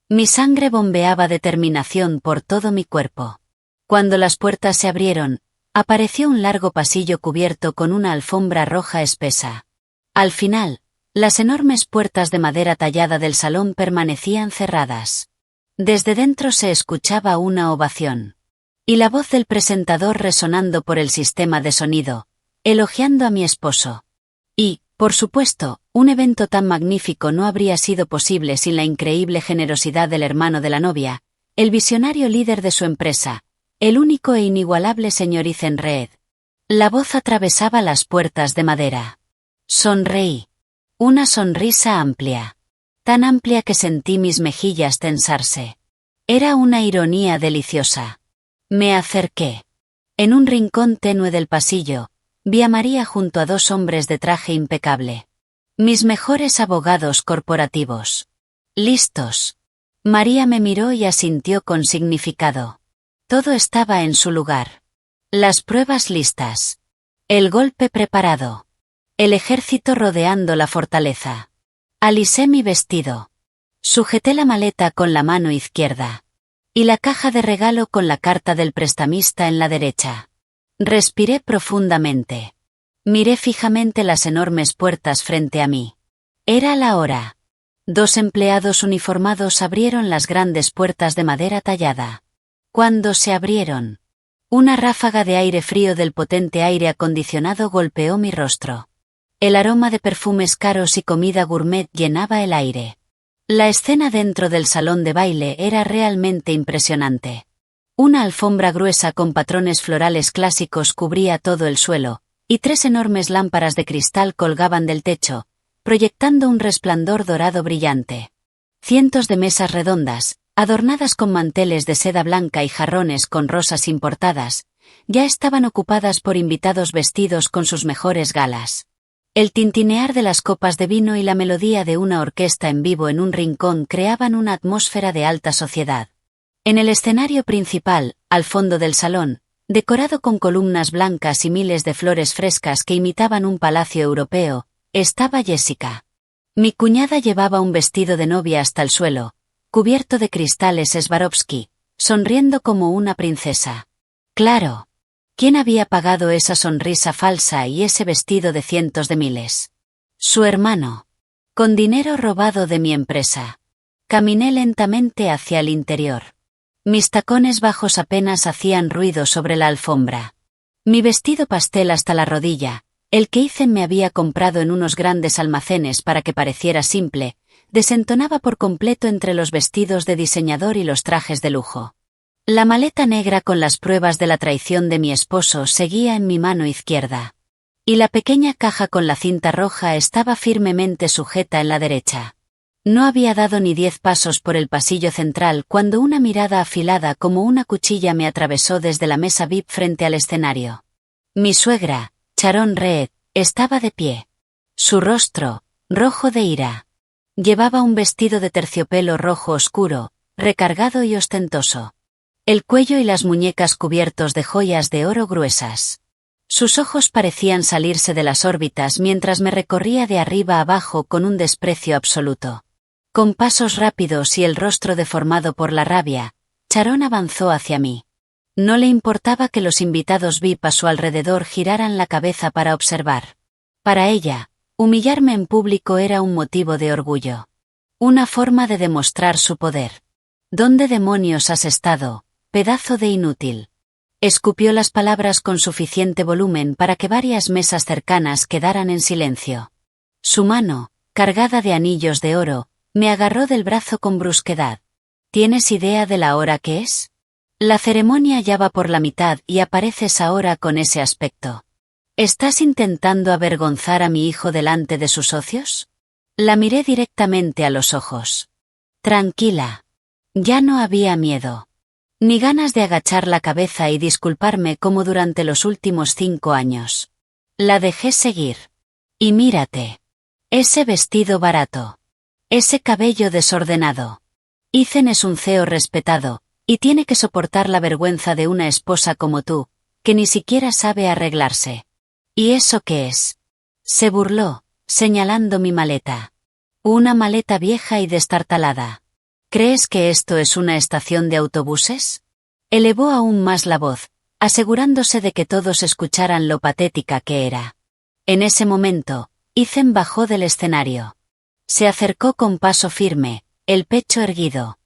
Speaker 1: Mi sangre bombeaba determinación por todo mi cuerpo. Cuando las puertas se abrieron, apareció un largo pasillo cubierto con una alfombra roja espesa. Al final, las enormes puertas de madera tallada del salón permanecían cerradas. Desde dentro se escuchaba una ovación. Y la voz del presentador resonando por el sistema de sonido, elogiando a mi esposo. Y, por supuesto, un evento tan magnífico no habría sido posible sin la increíble generosidad del hermano de la novia, el visionario líder de su empresa, el único e inigualable señor Ethan Reed. La voz atravesaba las puertas de madera. Sonreí. Una sonrisa amplia. Tan amplia que sentí mis mejillas tensarse. Era una ironía deliciosa. Me acerqué. En un rincón tenue del pasillo, vi a María junto a 2 hombres de traje impecable. Mis mejores abogados corporativos. Listos. María me miró y asintió con significado. Todo estaba en su lugar. Las pruebas listas. El golpe preparado. El ejército rodeando la fortaleza. Alisé mi vestido. Sujeté la maleta con la mano izquierda. Y la caja de regalo con la carta del prestamista en la derecha. Respiré profundamente. Miré fijamente las enormes puertas frente a mí. Era la hora. 2 empleados uniformados abrieron las grandes puertas de madera tallada. Cuando se abrieron, una ráfaga de aire frío del potente aire acondicionado golpeó mi rostro. El aroma de perfumes caros y comida gourmet llenaba el aire. La escena dentro del salón de baile era realmente impresionante. Una alfombra gruesa con patrones florales clásicos cubría todo el suelo, y 3 enormes lámparas de cristal colgaban del techo, proyectando un resplandor dorado brillante. Cientos de mesas redondas, adornadas con manteles de seda blanca y jarrones con rosas importadas, ya estaban ocupadas por invitados vestidos con sus mejores galas. El tintinear de las copas de vino y la melodía de una orquesta en vivo en un rincón creaban una atmósfera de alta sociedad. En el escenario principal, al fondo del salón, decorado con columnas blancas y miles de flores frescas que imitaban un palacio europeo, estaba Jessica. Mi cuñada llevaba un vestido de novia hasta el suelo, cubierto de cristales Swarovski, sonriendo como una princesa. Claro. ¿Quién había pagado esa sonrisa falsa y ese vestido de cientos de miles? Su hermano. Con dinero robado de mi empresa. Caminé lentamente hacia el interior. Mis tacones bajos apenas hacían ruido sobre la alfombra. Mi vestido pastel hasta la rodilla, el que Ethan me había comprado en unos grandes almacenes para que pareciera simple, desentonaba por completo entre los vestidos de diseñador y los trajes de lujo. La maleta negra con las pruebas de la traición de mi esposo seguía en mi mano izquierda. Y la pequeña caja con la cinta roja estaba firmemente sujeta en la derecha. No había dado ni 10 pasos por el pasillo central cuando una mirada afilada como una cuchilla me atravesó desde la mesa VIP frente al escenario. Mi suegra, Sharon Reed, estaba de pie. Su rostro, rojo de ira. Llevaba un vestido de terciopelo rojo oscuro, recargado y ostentoso. El cuello y las muñecas cubiertos de joyas de oro gruesas. Sus ojos parecían salirse de las órbitas mientras me recorría de arriba a abajo con un desprecio absoluto. Con pasos rápidos y el rostro deformado por la rabia, Sharon avanzó hacia mí. No le importaba que los invitados VIP a su alrededor giraran la cabeza para observar. Para ella, humillarme en público era un motivo de orgullo. Una forma de demostrar su poder. ¿Dónde demonios has estado, pedazo de inútil? Escupió las palabras con suficiente volumen para que varias mesas cercanas quedaran en silencio. Su mano, cargada de anillos de oro, me agarró del brazo con brusquedad. ¿Tienes idea de la hora que es? La ceremonia ya va por la mitad y apareces ahora con ese aspecto. ¿Estás intentando avergonzar a mi hijo delante de sus socios? La miré directamente a los ojos. Tranquila. Ya no había miedo. Ni ganas de agachar la cabeza y disculparme como durante los últimos 5 años. La dejé seguir. Y mírate. Ese vestido barato. Ese cabello desordenado. Ethan es un CEO respetado, Y tiene que soportar la vergüenza de una esposa como tú, que ni siquiera sabe arreglarse. ¿Y eso qué es? Se burló, señalando mi maleta. Una maleta vieja y destartalada. ¿Crees que esto es una estación de autobuses? Elevó aún más la voz, asegurándose de que todos escucharan lo patética que era. En ese momento, Ethan bajó del escenario. Se acercó con paso firme, el pecho erguido.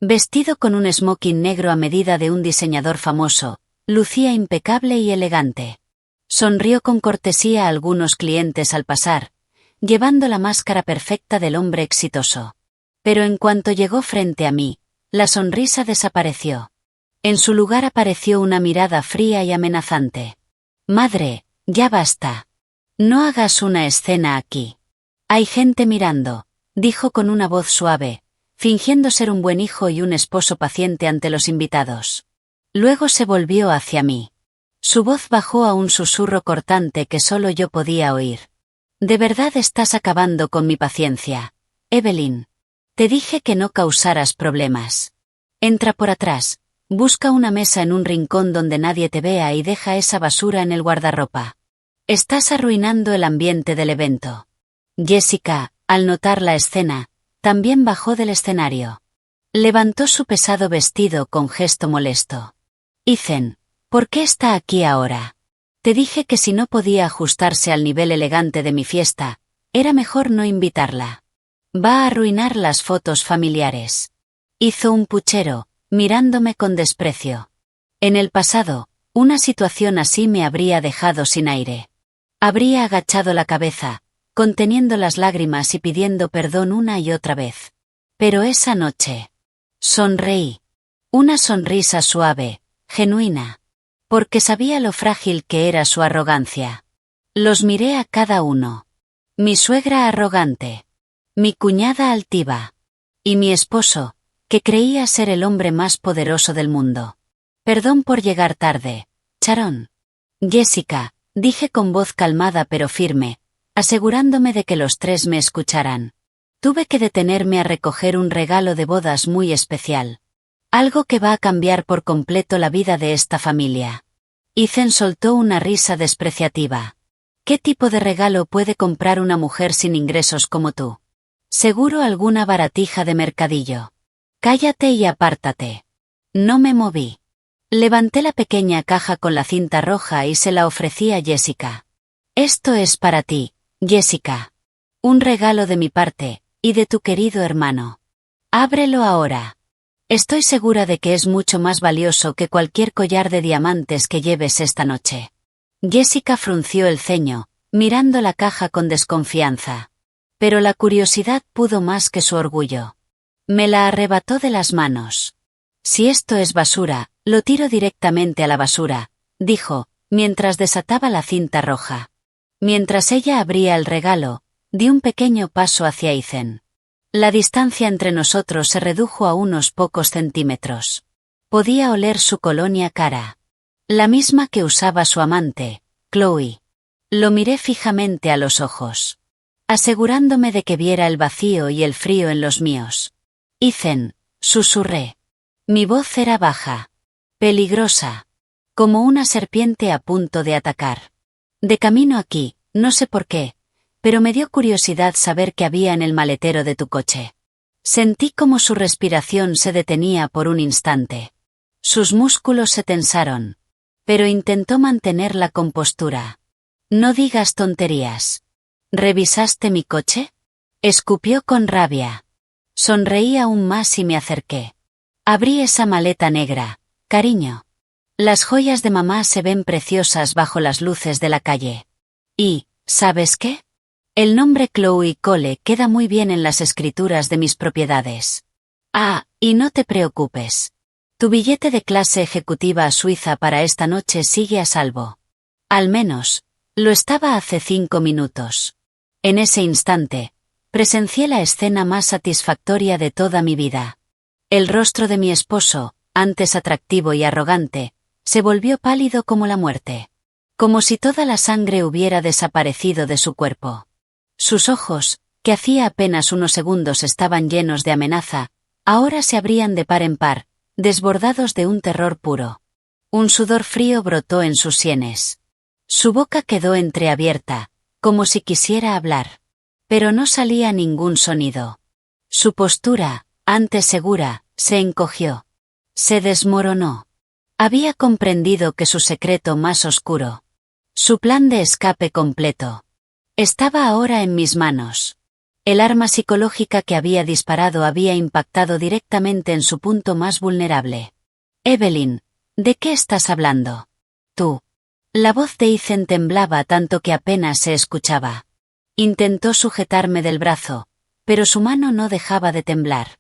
Speaker 1: Vestido con un smoking negro a medida de un diseñador famoso, lucía impecable y elegante. Sonrió con cortesía a algunos clientes al pasar, llevando la máscara perfecta del hombre exitoso. Pero en cuanto llegó frente a mí, la sonrisa desapareció. En su lugar apareció una mirada fría y amenazante. Madre, ya basta. No hagas una escena aquí. Hay gente mirando, dijo con una voz suave, fingiendo ser un buen hijo y un esposo paciente ante los invitados. Luego se volvió hacia mí. Su voz bajó a un susurro cortante que solo yo podía oír. De verdad estás acabando con mi paciencia, Evelyn. Te dije que no causaras problemas. Entra por atrás, busca una mesa en un rincón donde nadie te vea y deja esa basura en el guardarropa. Estás arruinando el ambiente del evento. Jessica, al notar la escena, también bajó del escenario. Levantó su pesado vestido con gesto molesto. Ethan, ¿por qué está aquí ahora? Te dije que si no podía ajustarse al nivel elegante de mi fiesta, era mejor no invitarla. Va a arruinar las fotos familiares. Hizo un puchero, mirándome con desprecio. En el pasado, una situación así me habría dejado sin aire. Habría agachado la cabeza, conteniendo las lágrimas y pidiendo perdón una y otra vez. Pero esa noche, sonreí. Una sonrisa suave, genuina. Porque sabía lo frágil que era su arrogancia. Los miré a cada uno. Mi suegra arrogante. Mi cuñada altiva. Y mi esposo, que creía ser el hombre más poderoso del mundo. Perdón por llegar tarde, Sharon. Jessica, dije con voz calmada pero firme, asegurándome de que los tres me escucharan. Tuve que detenerme a recoger un regalo de bodas muy especial. Algo que va a cambiar por completo la vida de esta familia. Ethan soltó una risa despreciativa. ¿Qué tipo de regalo puede comprar una mujer sin ingresos como tú? Seguro alguna baratija de mercadillo. Cállate y apártate. No me moví. Levanté la pequeña caja con la cinta roja y se la ofrecí a Jessica. Esto es para ti, Jessica. Un regalo de mi parte, y de tu querido hermano. Ábrelo ahora. Estoy segura de que es mucho más valioso que cualquier collar de diamantes que lleves esta noche. Jessica frunció el ceño, mirando la caja con desconfianza. Pero la curiosidad pudo más que su orgullo. Me la arrebató de las manos. Si esto es basura, lo tiro directamente a la basura, dijo, mientras desataba la cinta roja. Mientras ella abría el regalo, di un pequeño paso hacia Ethan. La distancia entre nosotros se redujo a unos pocos centímetros. Podía oler su colonia cara. La misma que usaba su amante, Chloe. Lo miré fijamente a los ojos, asegurándome de que viera el vacío y el frío en los míos. Ethan, susurré. Mi voz era baja. Peligrosa. Como una serpiente a punto de atacar. De camino aquí, no sé por qué, pero me dio curiosidad saber qué había en el maletero de tu coche. Sentí como su respiración se detenía por un instante. Sus músculos se tensaron. Pero intentó mantener la compostura. No digas tonterías. ¿Revisaste mi coche? Escupió con rabia. Sonreí aún más y me acerqué. Abrí esa maleta negra, cariño. Las joyas de mamá se ven preciosas bajo las luces de la calle. Y, ¿sabes qué? El nombre Chloe Cole queda muy bien en las escrituras de mis propiedades. Ah, y no te preocupes. Tu billete de clase ejecutiva a Suiza para esta noche sigue a salvo. Al menos, lo estaba hace 5 minutos. En ese instante, presencié la escena más satisfactoria de toda mi vida. El rostro de mi esposo, antes atractivo y arrogante, se volvió pálido como la muerte. Como si toda la sangre hubiera desaparecido de su cuerpo. Sus ojos, que hacía apenas unos segundos estaban llenos de amenaza, ahora se abrían de par en par, desbordados de un terror puro. Un sudor frío brotó en sus sienes. Su boca quedó entreabierta, como si quisiera hablar. Pero no salía ningún sonido. Su postura, antes segura, se encogió. Se desmoronó. Había comprendido que su secreto más oscuro, su plan de escape completo, estaba ahora en mis manos. El arma psicológica que había disparado había impactado directamente en su punto más vulnerable. Evelyn, ¿de qué estás hablando? Tú. La voz de Ethan temblaba tanto que apenas se escuchaba. Intentó sujetarme del brazo, pero su mano no dejaba de temblar.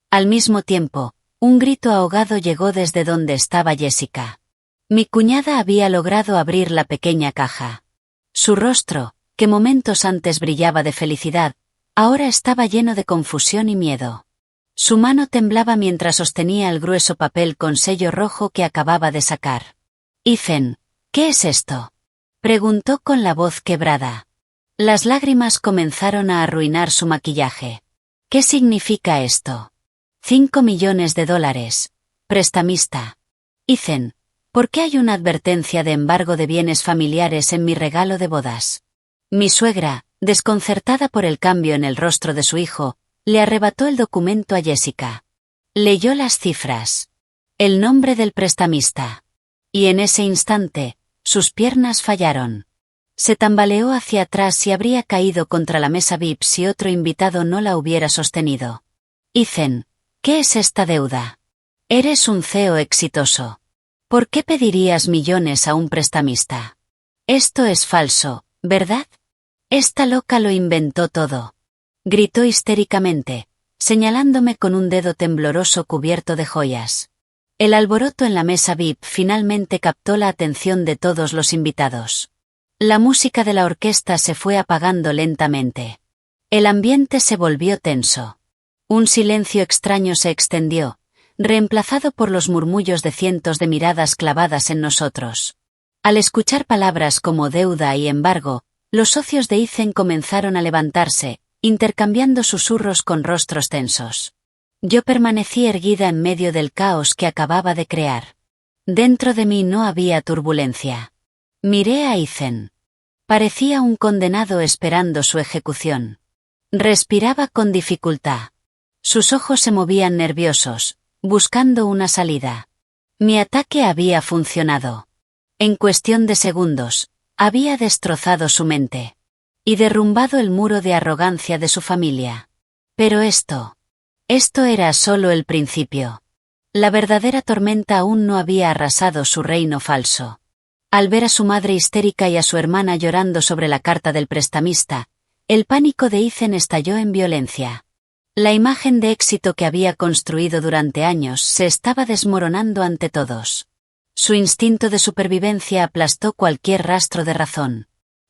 Speaker 1: Al mismo tiempo, un grito ahogado llegó desde donde estaba Jessica. Mi cuñada había logrado abrir la pequeña caja. Su rostro, que momentos antes brillaba de felicidad, ahora estaba lleno de confusión y miedo. Su mano temblaba mientras sostenía el grueso papel con sello rojo que acababa de sacar. Ethan, ¿qué es esto?, preguntó con la voz quebrada. Las lágrimas comenzaron a arruinar su maquillaje. ¿Qué significa esto? 5 millones de dólares. Prestamista. Ethan, ¿por qué hay una advertencia de embargo de bienes familiares en mi regalo de bodas? Mi suegra, desconcertada por el cambio en el rostro de su hijo, le arrebató el documento a Jessica. Leyó las cifras. El nombre del prestamista. Y en ese instante, sus piernas fallaron. Se tambaleó hacia atrás y habría caído contra la mesa VIP si otro invitado no la hubiera sostenido. Ethan, ¿qué es esta deuda? Eres un CEO exitoso. ¿Por qué pedirías millones a un prestamista? Esto es falso, ¿verdad? Esta loca lo inventó todo. Gritó histéricamente, señalándome con un dedo tembloroso cubierto de joyas. El alboroto en la mesa VIP finalmente captó la atención de todos los invitados. La música de la orquesta se fue apagando lentamente. El ambiente se volvió tenso. Un silencio extraño se extendió, reemplazado por los murmullos de cientos de miradas clavadas en nosotros. Al escuchar palabras como deuda y embargo, los socios de Ethan comenzaron a levantarse, intercambiando susurros con rostros tensos. Yo permanecí erguida en medio del caos que acababa de crear. Dentro de mí no había turbulencia. Miré a Ethan. Parecía un condenado esperando su ejecución. Respiraba con dificultad. Sus ojos se movían nerviosos, buscando una salida. Mi ataque había funcionado. En cuestión de segundos, había destrozado su mente. Y derrumbado el muro de arrogancia de su familia. Pero esto era solo el principio. La verdadera tormenta aún no había arrasado su reino falso. Al ver a su madre histérica y a su hermana llorando sobre la carta del prestamista, el pánico de Ethan estalló en violencia. La imagen de éxito que había construido durante años se estaba desmoronando ante todos. Su instinto de supervivencia aplastó cualquier rastro de razón.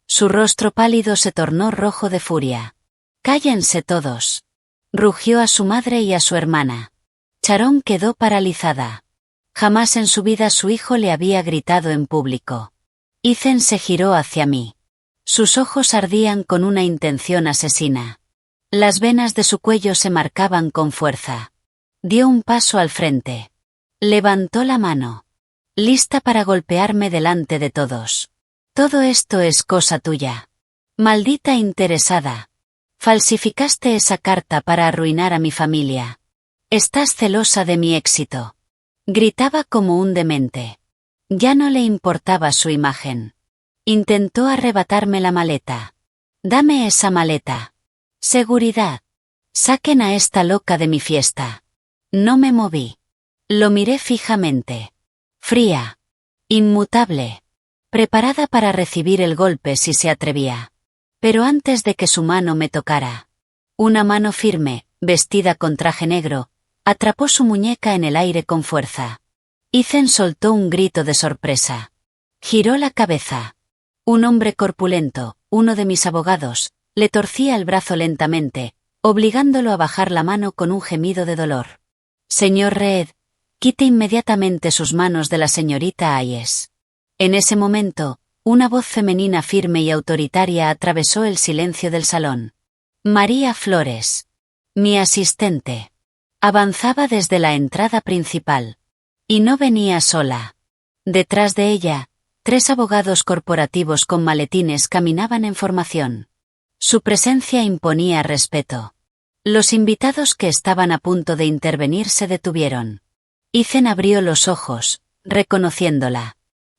Speaker 1: Su rostro pálido se tornó rojo de furia. «¡Cállense todos!», rugió a su madre y a su hermana. Sharon quedó paralizada. Jamás en su vida su hijo le había gritado en público. Ethan se giró hacia mí. Sus ojos ardían con una intención asesina. Las venas de su cuello se marcaban con fuerza. Dio un paso al frente. Levantó la mano. Lista para golpearme delante de todos. Todo esto es cosa tuya. Maldita interesada. Falsificaste esa carta para arruinar a mi familia. Estás celosa de mi éxito. Gritaba como un demente. Ya no le importaba su imagen. Intentó arrebatarme la maleta. Dame esa maleta. Seguridad. Saquen a esta loca de mi fiesta. No me moví. Lo miré fijamente. Fría. Inmutable. Preparada para recibir el golpe si se atrevía. Pero antes de que su mano me tocara. Una mano firme, vestida con traje negro, atrapó su muñeca en el aire con fuerza. Ethan soltó un grito de sorpresa. Giró la cabeza. Un hombre corpulento, uno de mis abogados, le torcía el brazo lentamente, obligándolo a bajar la mano con un gemido de dolor. Señor Reed, quite inmediatamente sus manos de la señorita Hayes. En ese momento, una voz femenina firme y autoritaria atravesó el silencio del salón. María Flores. Mi asistente. Avanzaba desde la entrada principal. Y no venía sola. Detrás de ella, 3 abogados corporativos con maletines caminaban en formación. Su presencia imponía respeto. Los invitados que estaban a punto de intervenir se detuvieron. Ethan abrió los ojos, reconociéndola.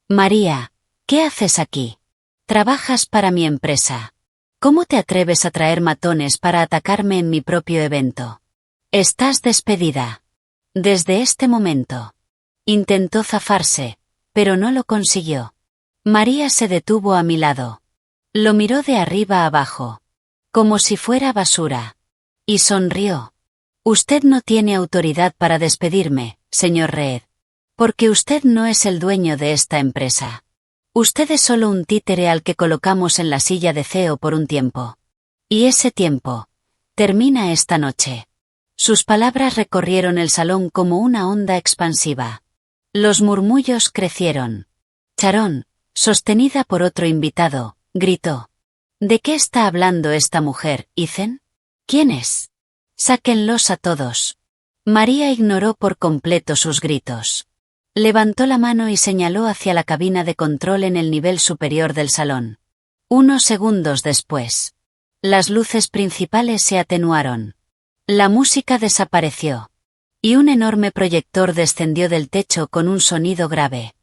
Speaker 1: María, ¿qué haces aquí? Trabajas para mi empresa. ¿Cómo te atreves a traer matones para atacarme en mi propio evento? Estás despedida. Desde este momento. Intentó zafarse, pero no lo consiguió. María se detuvo a mi lado. Lo miró de arriba a abajo, como si fuera basura. Y sonrió. Usted no tiene autoridad para despedirme, señor Reed. Porque usted no es el dueño de esta empresa. Usted es solo un títere al que colocamos en la silla de CEO por un tiempo. Y ese tiempo termina esta noche. Sus palabras recorrieron el salón como una onda expansiva. Los murmullos crecieron. Sharon, sostenida por otro invitado, gritó. ¿De qué está hablando esta mujer, Ethan? ¿Quién es? Sáquenlos a todos. María ignoró por completo sus gritos. Levantó la mano y señaló hacia la cabina de control en el nivel superior del salón. Unos segundos después. Las luces principales se atenuaron. La música desapareció. Y un enorme proyector descendió del techo con un sonido grave.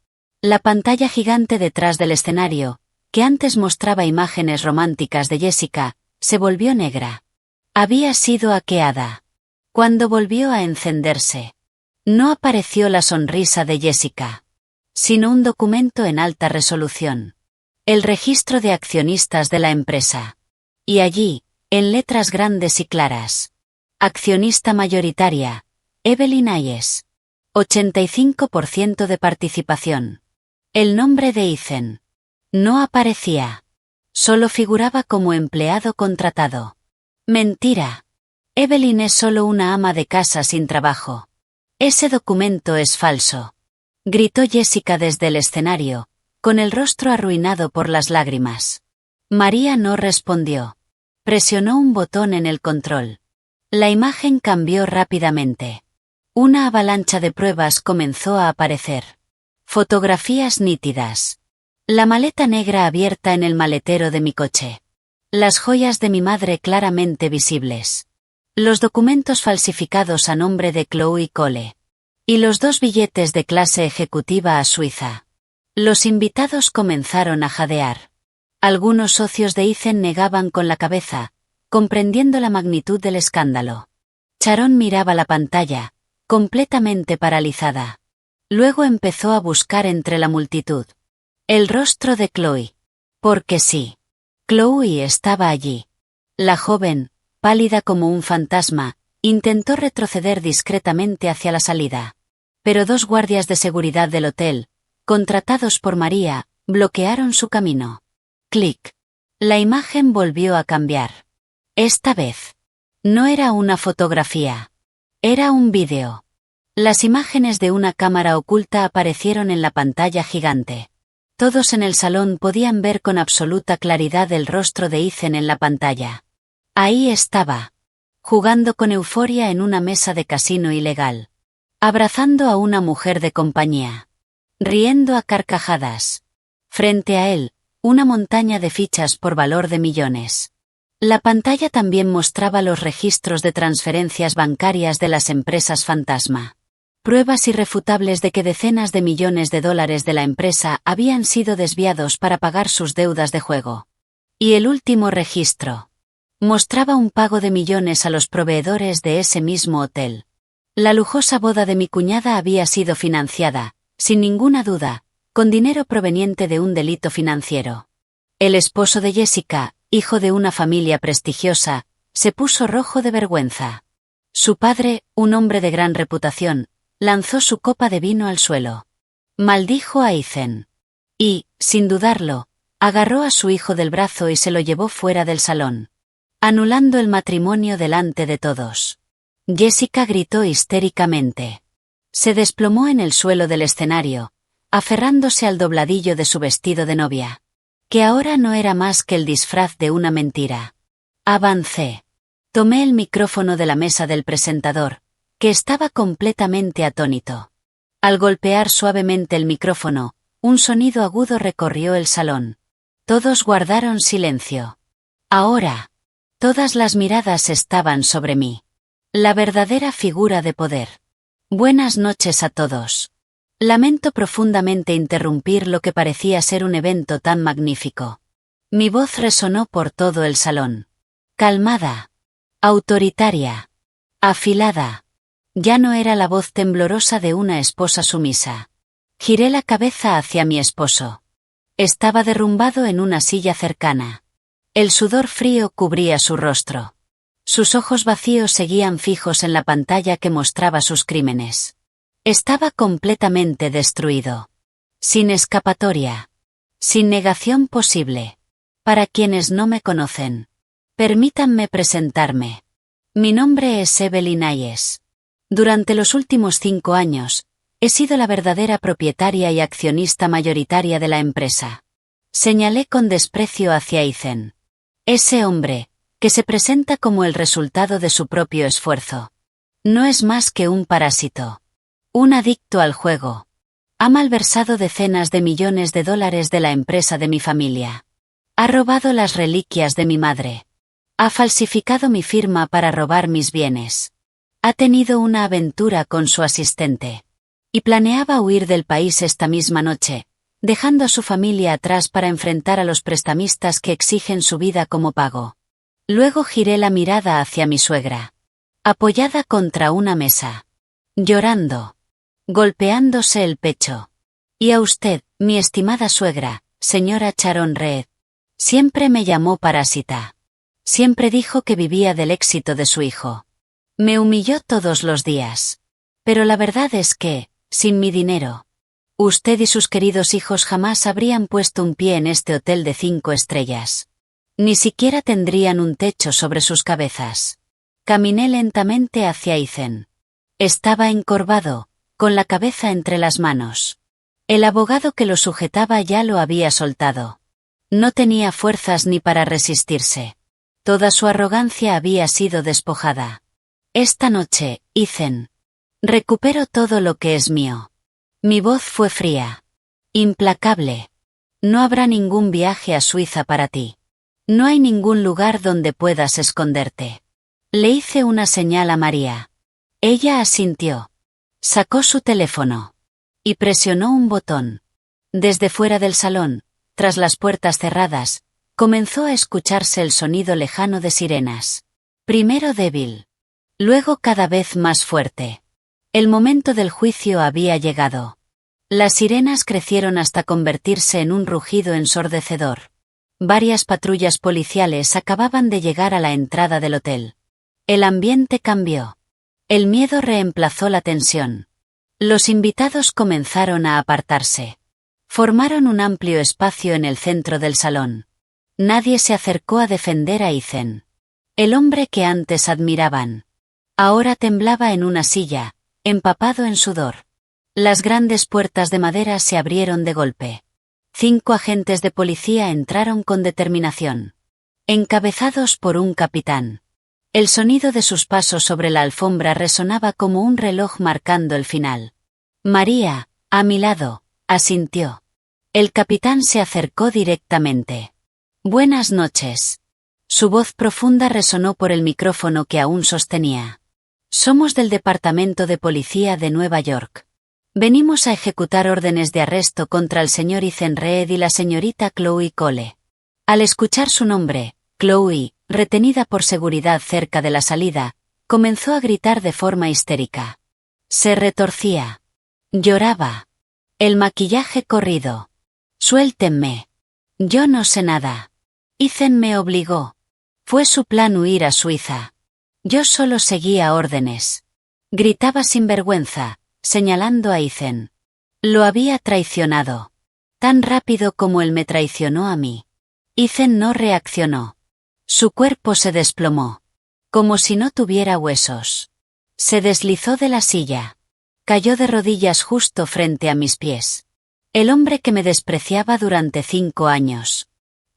Speaker 1: La pantalla gigante detrás del escenario, que antes mostraba imágenes románticas de Jessica, se volvió negra. Había sido hackeada. Cuando volvió a encenderse, no apareció la sonrisa de Jessica, sino un documento en alta resolución. El registro de accionistas de la empresa. Y allí, en letras grandes y claras. Accionista mayoritaria, Evelyn Hayes. 85% de participación. El nombre de Ethan. No aparecía. Solo figuraba como empleado contratado. Mentira. Evelyn es solo una ama de casa sin trabajo. Ese documento es falso. Gritó Jessica desde el escenario, con el rostro arruinado por las lágrimas. María no respondió. Presionó un botón en el control. La imagen cambió rápidamente. Una avalancha de pruebas comenzó a aparecer. Fotografías nítidas. La maleta negra abierta en el maletero de mi coche. Las joyas de mi madre claramente visibles. Los documentos falsificados a nombre de Chloe Cole. Y los 2 billetes de clase ejecutiva a Suiza. Los invitados comenzaron a jadear. Algunos socios de Ethan negaban con la cabeza, comprendiendo la magnitud del escándalo. Sharon miraba la pantalla, completamente paralizada. Luego empezó a buscar entre la multitud. El rostro de Chloe. Porque sí. Chloe estaba allí. La joven, pálida como un fantasma, intentó retroceder discretamente hacia la salida. Pero 2 guardias de seguridad del hotel, contratados por María, bloquearon su camino. Clic. La imagen volvió a cambiar. Esta vez. No era una fotografía. Era un vídeo. Las imágenes de una cámara oculta aparecieron en la pantalla gigante. Todos en el salón podían ver con absoluta claridad el rostro de Ethan en la pantalla. Ahí estaba. Jugando con euforia en una mesa de casino ilegal. Abrazando a una mujer de compañía. Riendo a carcajadas. Frente a él, una montaña de fichas por valor de millones. La pantalla también mostraba los registros de transferencias bancarias de las empresas fantasma. Pruebas irrefutables de que decenas de millones de dólares de la empresa habían sido desviados para pagar sus deudas de juego. Y el último registro. Mostraba un pago de millones a los proveedores de ese mismo hotel. La lujosa boda de mi cuñada había sido financiada, sin ninguna duda, con dinero proveniente de un delito financiero. El esposo de Jessica, hijo de una familia prestigiosa, se puso rojo de vergüenza. Su padre, un hombre de gran reputación, lanzó su copa de vino al suelo. Maldijo a Ethan. Y, sin dudarlo, agarró a su hijo del brazo y se lo llevó fuera del salón. Anulando el matrimonio delante de todos. Jessica gritó histéricamente. Se desplomó en el suelo del escenario, aferrándose al dobladillo de su vestido de novia. Que ahora no era más que el disfraz de una mentira. Avancé. Tomé el micrófono de la mesa del presentador, que estaba completamente atónito. Al golpear suavemente el micrófono, un sonido agudo recorrió el salón. Todos guardaron silencio. Ahora, todas las miradas estaban sobre mí. La verdadera figura de poder. Buenas noches a todos. Lamento profundamente interrumpir lo que parecía ser un evento tan magnífico. Mi voz resonó por todo el salón. Calmada. Autoritaria. Afilada. Ya no era la voz temblorosa de una esposa sumisa. Giré la cabeza hacia mi esposo. Estaba derrumbado en una silla cercana. El sudor frío cubría su rostro. Sus ojos vacíos seguían fijos en la pantalla que mostraba sus crímenes. Estaba completamente destruido. Sin escapatoria. Sin negación posible. Para quienes no me conocen, permítanme presentarme. Mi nombre es Evelyn Hayes. Durante los últimos 5 años, he sido la verdadera propietaria y accionista mayoritaria de la empresa. Señalé con desprecio hacia Ethan. Ese hombre, que se presenta como el resultado de su propio esfuerzo. No es más que un parásito. Un adicto al juego. Ha malversado decenas de millones de dólares de la empresa de mi familia. Ha robado las reliquias de mi madre. Ha falsificado mi firma para robar mis bienes. Ha tenido una aventura con su asistente. Y planeaba huir del país esta misma noche, dejando a su familia atrás para enfrentar a los prestamistas que exigen su vida como pago. Luego giré la mirada hacia mi suegra. Apoyada contra una mesa. Llorando. Golpeándose el pecho. Y a usted, mi estimada suegra, señora Sharon Reed. Siempre me llamó parásita. Siempre dijo que vivía del éxito de su hijo. Me humilló todos los días. Pero la verdad es que, sin mi dinero, usted y sus queridos hijos jamás habrían puesto un pie en este hotel de 5 estrellas. Ni siquiera tendrían un techo sobre sus cabezas. Caminé lentamente hacia Ethan. Estaba encorvado, con la cabeza entre las manos. El abogado que lo sujetaba ya lo había soltado. No tenía fuerzas ni para resistirse. Toda su arrogancia había sido despojada. Esta noche, Ethan. Recupero todo lo que es mío. Mi voz fue fría. Implacable. No habrá ningún viaje a Suiza para ti. No hay ningún lugar donde puedas esconderte. Le hice una señal a María. Ella asintió. Sacó su teléfono. Y presionó un botón. Desde fuera del salón, tras las puertas cerradas, comenzó a escucharse el sonido lejano de sirenas. Primero débil. Luego cada vez más fuerte. El momento del juicio había llegado. Las sirenas crecieron hasta convertirse en un rugido ensordecedor. Varias patrullas policiales acababan de llegar a la entrada del hotel. El ambiente cambió. El miedo reemplazó la tensión. Los invitados comenzaron a apartarse. Formaron un amplio espacio en el centro del salón. Nadie se acercó a defender a Ethan. El hombre que antes admiraban. Ahora temblaba en una silla, empapado en sudor. Las grandes puertas de madera se abrieron de golpe. 5 agentes de policía entraron con determinación. Encabezados por un capitán. El sonido de sus pasos sobre la alfombra resonaba como un reloj marcando el final. María, a mi lado, asintió. El capitán se acercó directamente. Buenas noches. Su voz profunda resonó por el micrófono que aún sostenía. Somos del Departamento de Policía de Nueva York. Venimos a ejecutar órdenes de arresto contra el señor Ethan Reed y la señorita Chloe Cole. Al escuchar su nombre, Chloe, retenida por seguridad cerca de la salida, comenzó a gritar de forma histérica. Se retorcía. Lloraba. El maquillaje corrido. Suéltenme. Yo no sé nada. Ethan me obligó. Fue su plan huir a Suiza. Yo solo seguía órdenes. Gritaba sin vergüenza, señalando a Ethan. Lo había traicionado. Tan rápido como él me traicionó a mí. Ethan no reaccionó. Su cuerpo se desplomó. Como si no tuviera huesos. Se deslizó de la silla. Cayó de rodillas justo frente a mis pies. El hombre que me despreciaba durante 5 años.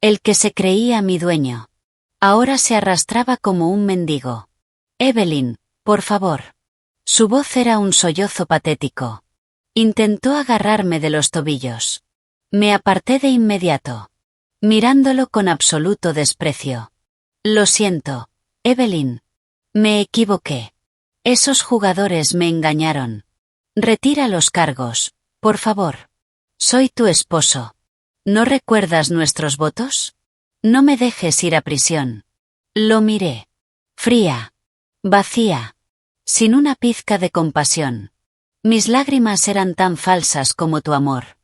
Speaker 1: El que se creía mi dueño. Ahora se arrastraba como un mendigo. Evelyn, por favor. Su voz era un sollozo patético. Intentó agarrarme de los tobillos. Me aparté de inmediato, mirándolo con absoluto desprecio. Lo siento, Evelyn. Me equivoqué. Esos jugadores me engañaron. Retira los cargos, por favor. Soy tu esposo. ¿No recuerdas nuestros votos? No me dejes ir a prisión. Lo miré. Fría. Vacía. Sin una pizca de compasión. Mis lágrimas eran tan falsas como tu amor.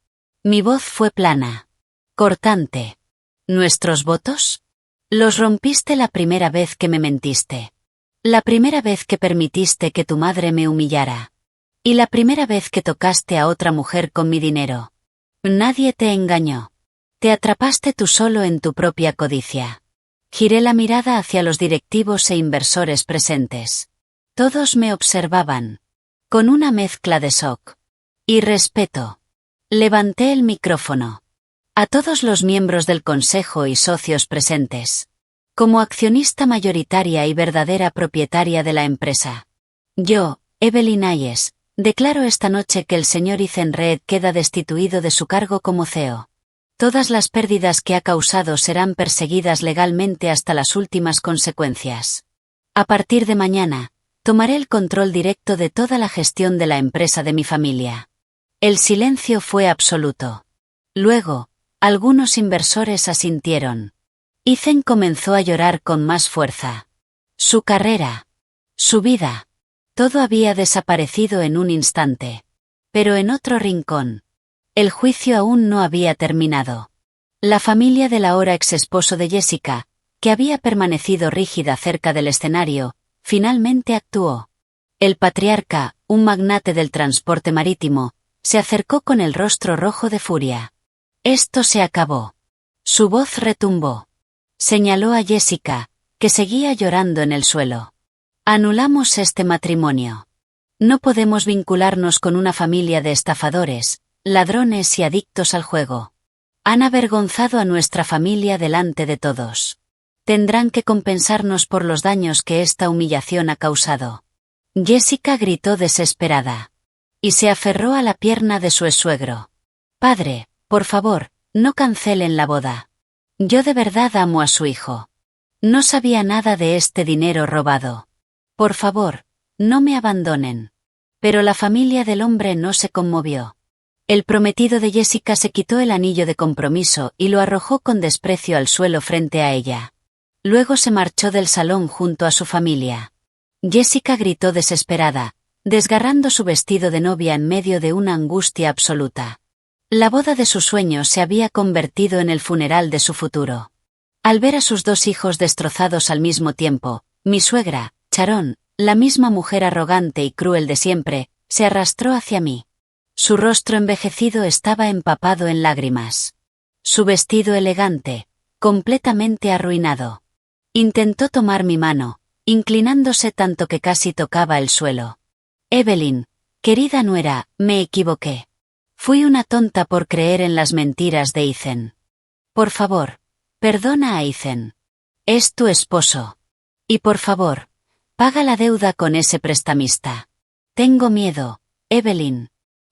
Speaker 1: Mi voz fue plana. Cortante. ¿Nuestros votos? Los rompiste la primera vez que me mentiste. La primera vez que permitiste que tu madre me humillara. Y la primera vez que tocaste a otra mujer con mi dinero. Nadie te engañó. Te atrapaste tú solo en tu propia codicia. Giré la mirada hacia los directivos e inversores presentes. Todos me observaban. Con una mezcla de shock y respeto. Levanté el micrófono. A todos los miembros del consejo y socios presentes. Como accionista mayoritaria y verdadera propietaria de la empresa. Yo, Evelyn Hayes, declaro esta noche que el señor Ethan Reed queda destituido de su cargo como CEO. Todas las pérdidas que ha causado serán perseguidas legalmente hasta las últimas consecuencias. A partir de mañana, tomaré el control directo de toda la gestión de la empresa de mi familia. El silencio fue absoluto. Luego, algunos inversores asintieron. Ethan comenzó a llorar con más fuerza. Su carrera, su vida, todo había desaparecido en un instante. Pero en otro rincón, el juicio aún no había terminado. La familia del ahora exesposo de Jessica, que había permanecido rígida cerca del escenario, finalmente actuó. El patriarca, un magnate del transporte marítimo, se acercó con el rostro rojo de furia. Esto se acabó. Su voz retumbó. Señaló a Jessica, que seguía llorando en el suelo. Anulamos este matrimonio. No podemos vincularnos con una familia de estafadores, ladrones y adictos al juego. Han avergonzado a nuestra familia delante de todos. Tendrán que compensarnos por los daños que esta humillación ha causado. Jessica gritó desesperada. Y se aferró a la pierna de su ex-suegro. Padre, por favor, no cancelen la boda. Yo de verdad amo a su hijo. No sabía nada de este dinero robado. Por favor, no me abandonen. Pero la familia del hombre no se conmovió. El prometido de Jessica se quitó el anillo de compromiso y lo arrojó con desprecio al suelo frente a ella. Luego se marchó del salón junto a su familia. Jessica gritó desesperada, desgarrando su vestido de novia en medio de una angustia absoluta. La boda de sus sueños se había convertido en el funeral de su futuro. Al ver a sus dos hijos destrozados al mismo tiempo, mi suegra, Sharon, la misma mujer arrogante y cruel de siempre, se arrastró hacia mí. Su rostro envejecido estaba empapado en lágrimas. Su vestido elegante, completamente arruinado. Intentó tomar mi mano, inclinándose tanto que casi tocaba el suelo. Evelyn, querida nuera, me equivoqué. Fui una tonta por creer en las mentiras de Ethan. Por favor, perdona a Ethan. Es tu esposo. Y por favor, paga la deuda con ese prestamista. Tengo miedo, Evelyn.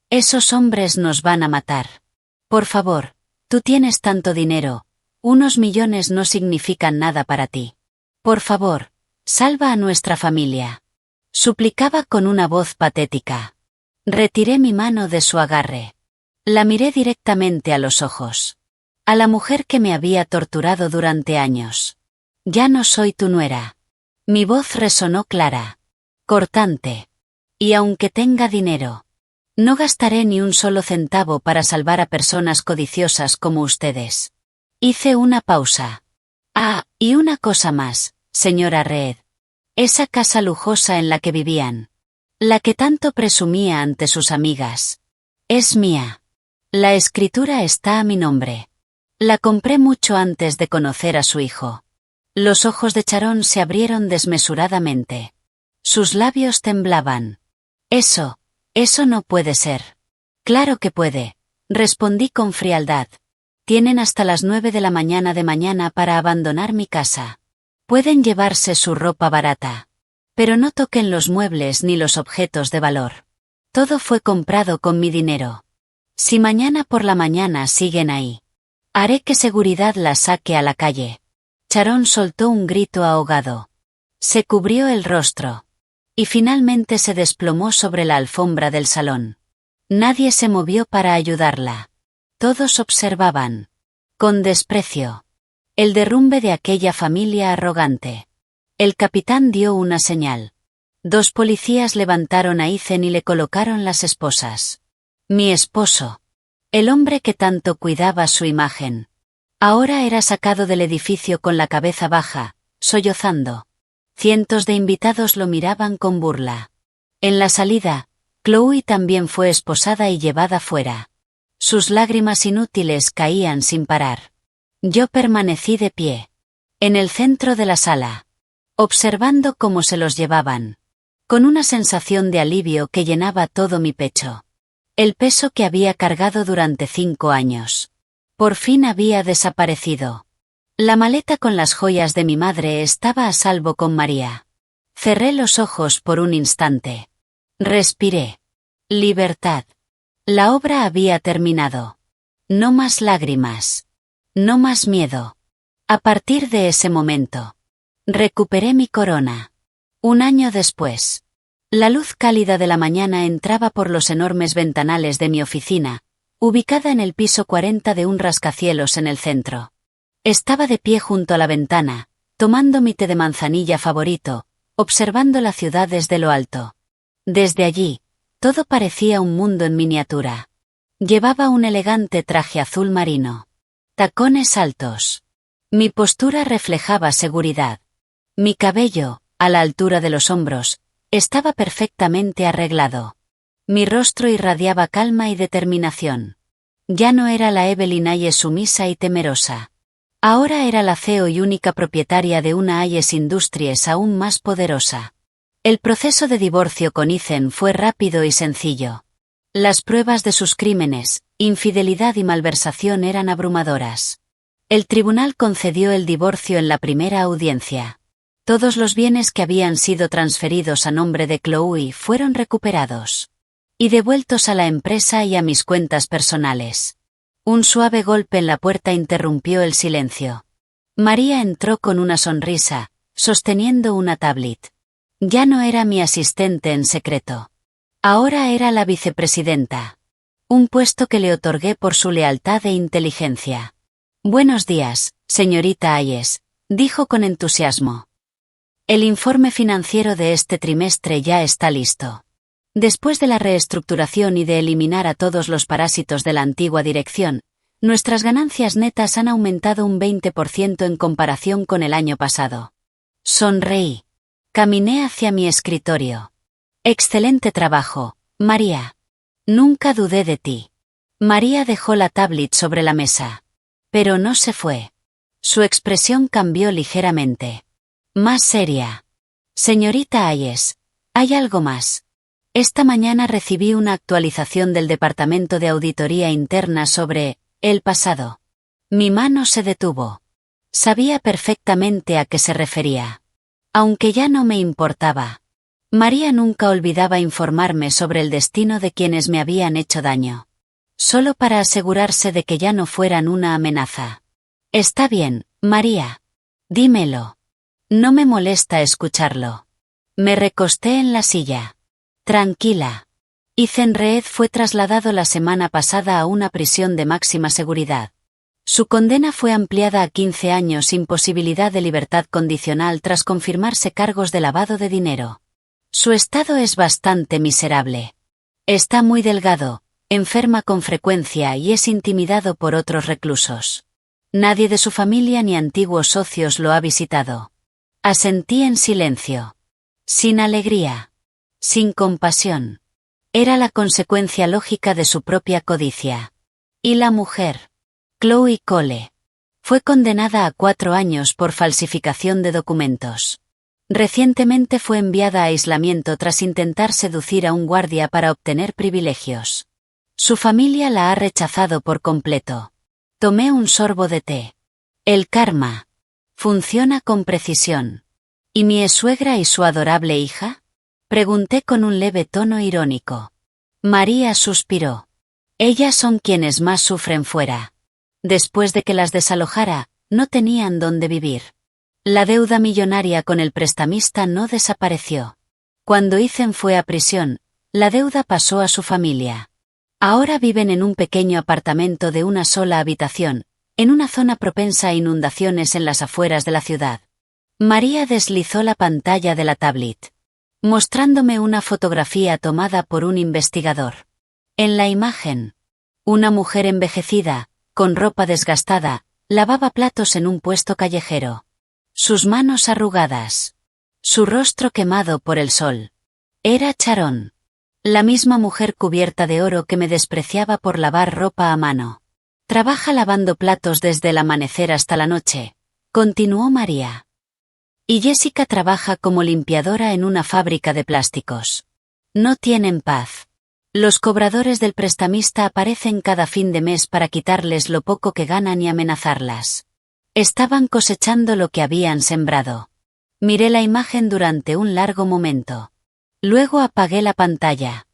Speaker 1: Esos hombres nos van a matar. Por favor, tú tienes tanto dinero, unos millones no significan nada para ti. Por favor, salva a nuestra familia. Suplicaba con una voz patética. Retiré mi mano de su agarre. La miré directamente a los ojos. A la mujer que me había torturado durante años. Ya no soy tu nuera. Mi voz resonó clara. Cortante. Y aunque tenga dinero, no gastaré ni un solo centavo para salvar a personas codiciosas como ustedes. Hice una pausa. Ah, y una cosa más, señora Reed. Esa casa lujosa en la que vivían. La que tanto presumía ante sus amigas. Es mía. La escritura está a mi nombre. La compré mucho antes de conocer a su hijo. Los ojos de Sharon se abrieron desmesuradamente. Sus labios temblaban. Eso no puede ser. Claro que puede, respondí con frialdad. Tienen hasta las 9 de la mañana para abandonar mi casa. Pueden llevarse su ropa barata. Pero no toquen los muebles ni los objetos de valor. Todo fue comprado con mi dinero. Si mañana por la mañana siguen ahí, haré que seguridad las saque a la calle. Sharon soltó un grito ahogado. Se cubrió el rostro. Y finalmente se desplomó sobre la alfombra del salón. Nadie se movió para ayudarla. Todos observaban, con desprecio, el derrumbe de aquella familia arrogante. El capitán dio una señal. 2 policías levantaron a Ethan y le colocaron las esposas. Mi esposo. El hombre que tanto cuidaba su imagen. Ahora era sacado del edificio con la cabeza baja, sollozando. Cientos de invitados lo miraban con burla. En la salida, Chloe también fue esposada y llevada fuera. Sus lágrimas inútiles caían sin parar. Yo permanecí de pie, en el centro de la sala, observando cómo se los llevaban, con una sensación de alivio que llenaba todo mi pecho. El peso que había cargado durante 5 años. Por fin había desaparecido. La maleta con las joyas de mi madre estaba a salvo con María. Cerré los ojos por un instante. Respiré. Libertad. La obra había terminado. No más lágrimas. No más miedo. A partir de ese momento, recuperé mi corona. 1 año después, la luz cálida de la mañana entraba por los enormes ventanales de mi oficina, ubicada en el piso 40 de un rascacielos en el centro. Estaba de pie junto a la ventana, tomando mi té de manzanilla favorito, observando la ciudad desde lo alto. Desde allí, todo parecía un mundo en miniatura. Llevaba un elegante traje azul marino. Tacones altos. Mi postura reflejaba seguridad. Mi cabello, a la altura de los hombros, estaba perfectamente arreglado. Mi rostro irradiaba calma y determinación. Ya no era la Evelyn Hayes sumisa y temerosa. Ahora era la CEO y única propietaria de una Hayes Industries aún más poderosa. El proceso de divorcio con Ethan fue rápido y sencillo. Las pruebas de sus crímenes, infidelidad y malversación eran abrumadoras. El tribunal concedió el divorcio en la primera audiencia. Todos los bienes que habían sido transferidos a nombre de Chloe fueron recuperados y devueltos a la empresa y a mis cuentas personales. Un suave golpe en la puerta interrumpió el silencio. María entró con una sonrisa, sosteniendo una tablet. Ya no era mi asistente en secreto. Ahora era la vicepresidenta. Un puesto que le otorgué por su lealtad e inteligencia. Buenos días, señorita Hayes, dijo con entusiasmo. El informe financiero de este trimestre ya está listo. Después de la reestructuración y de eliminar a todos los parásitos de la antigua dirección, nuestras ganancias netas han aumentado un 20% en comparación con el año pasado. Sonreí. Caminé hacia mi escritorio. Excelente trabajo, María. Nunca dudé de ti. María dejó la tablet sobre la mesa. Pero no se fue. Su expresión cambió ligeramente. Más seria. Señorita Hayes, ¿hay algo más? Esta mañana recibí una actualización del Departamento de Auditoría Interna sobre el pasado. Mi mano se detuvo. Sabía perfectamente a qué se refería. Aunque ya no me importaba. María nunca olvidaba informarme sobre el destino de quienes me habían hecho daño. Solo para asegurarse de que ya no fueran una amenaza. Está bien, María. Dímelo. No me molesta escucharlo. Me recosté en la silla. Tranquila. Ethan Reed fue trasladado la semana pasada a una prisión de máxima seguridad. Su condena fue ampliada a 15 años sin posibilidad de libertad condicional tras confirmarse cargos de lavado de dinero. Su estado es bastante miserable. Está muy delgado, enferma con frecuencia y es intimidado por otros reclusos. Nadie de su familia ni antiguos socios lo ha visitado. Asentí en silencio. Sin alegría. Sin compasión. Era la consecuencia lógica de su propia codicia. Y la mujer, Chloe Cole, fue condenada a 4 años por falsificación de documentos. Recientemente fue enviada a aislamiento tras intentar seducir a un guardia para obtener privilegios. Su familia la ha rechazado por completo. Tomé un sorbo de té. El karma funciona con precisión. ¿Y mi suegra y su adorable hija? Pregunté con un leve tono irónico. María suspiró. Ellas son quienes más sufren fuera. Después de que las desalojara, no tenían dónde vivir. La deuda millonaria con el prestamista no desapareció. Cuando Ethan fue a prisión, la deuda pasó a su familia. Ahora viven en un pequeño apartamento de una sola habitación, en una zona propensa a inundaciones en las afueras de la ciudad. María deslizó la pantalla de la tablet, mostrándome una fotografía tomada por un investigador. En la imagen, una mujer envejecida, con ropa desgastada, lavaba platos en un puesto callejero. Sus manos arrugadas. Su rostro quemado por el sol. Era Sharon. La misma mujer cubierta de oro que me despreciaba por lavar ropa a mano. Trabaja lavando platos desde el amanecer hasta la noche, continuó María. Y Jessica trabaja como limpiadora en una fábrica de plásticos. No tienen paz. Los cobradores del prestamista aparecen cada fin de mes para quitarles lo poco que ganan y amenazarlas. Estaban cosechando lo que habían sembrado. Miré la imagen durante un largo momento. Luego apagué la pantalla.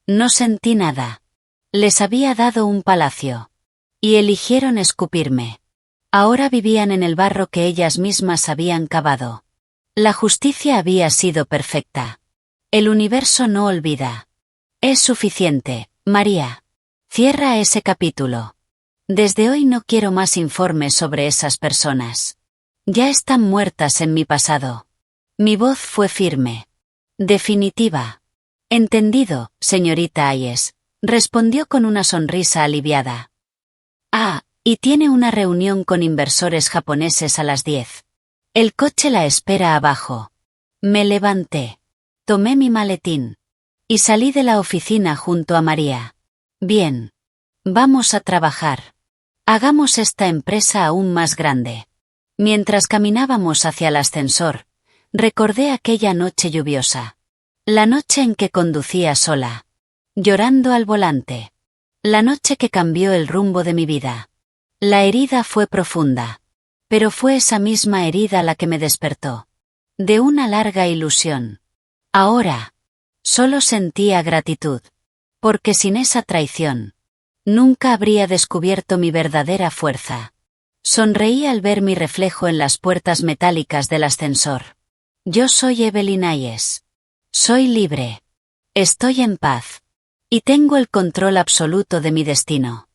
Speaker 1: No sentí nada. Les había dado un palacio. Y eligieron escupirme. Ahora vivían en el barro que ellas mismas habían cavado. La justicia había sido perfecta. El universo no olvida. Es suficiente, María. Cierra ese capítulo. Desde hoy no quiero más informes sobre esas personas. Ya están muertas en mi pasado. Mi voz fue firme. Definitiva. Entendido, señorita Hayes, respondió con una sonrisa aliviada. Ah, y tiene una reunión con inversores japoneses a las 10. El coche la espera abajo. Me levanté. Tomé mi maletín. Y salí de la oficina junto a María. Bien. Vamos a trabajar. Hagamos esta empresa aún más grande. Mientras caminábamos hacia el ascensor, recordé aquella noche lluviosa. La noche en que conducía sola. Llorando al volante. La noche que cambió el rumbo de mi vida. La herida fue profunda. Pero fue esa misma herida la que me despertó. De una larga ilusión. Ahora. Solo sentía gratitud. Porque sin esa traición, nunca habría descubierto mi verdadera fuerza. Sonreí al ver mi reflejo en las puertas metálicas del ascensor. Yo soy Evelyn Hayes. Soy libre. Estoy en paz. Y tengo el control absoluto de mi destino.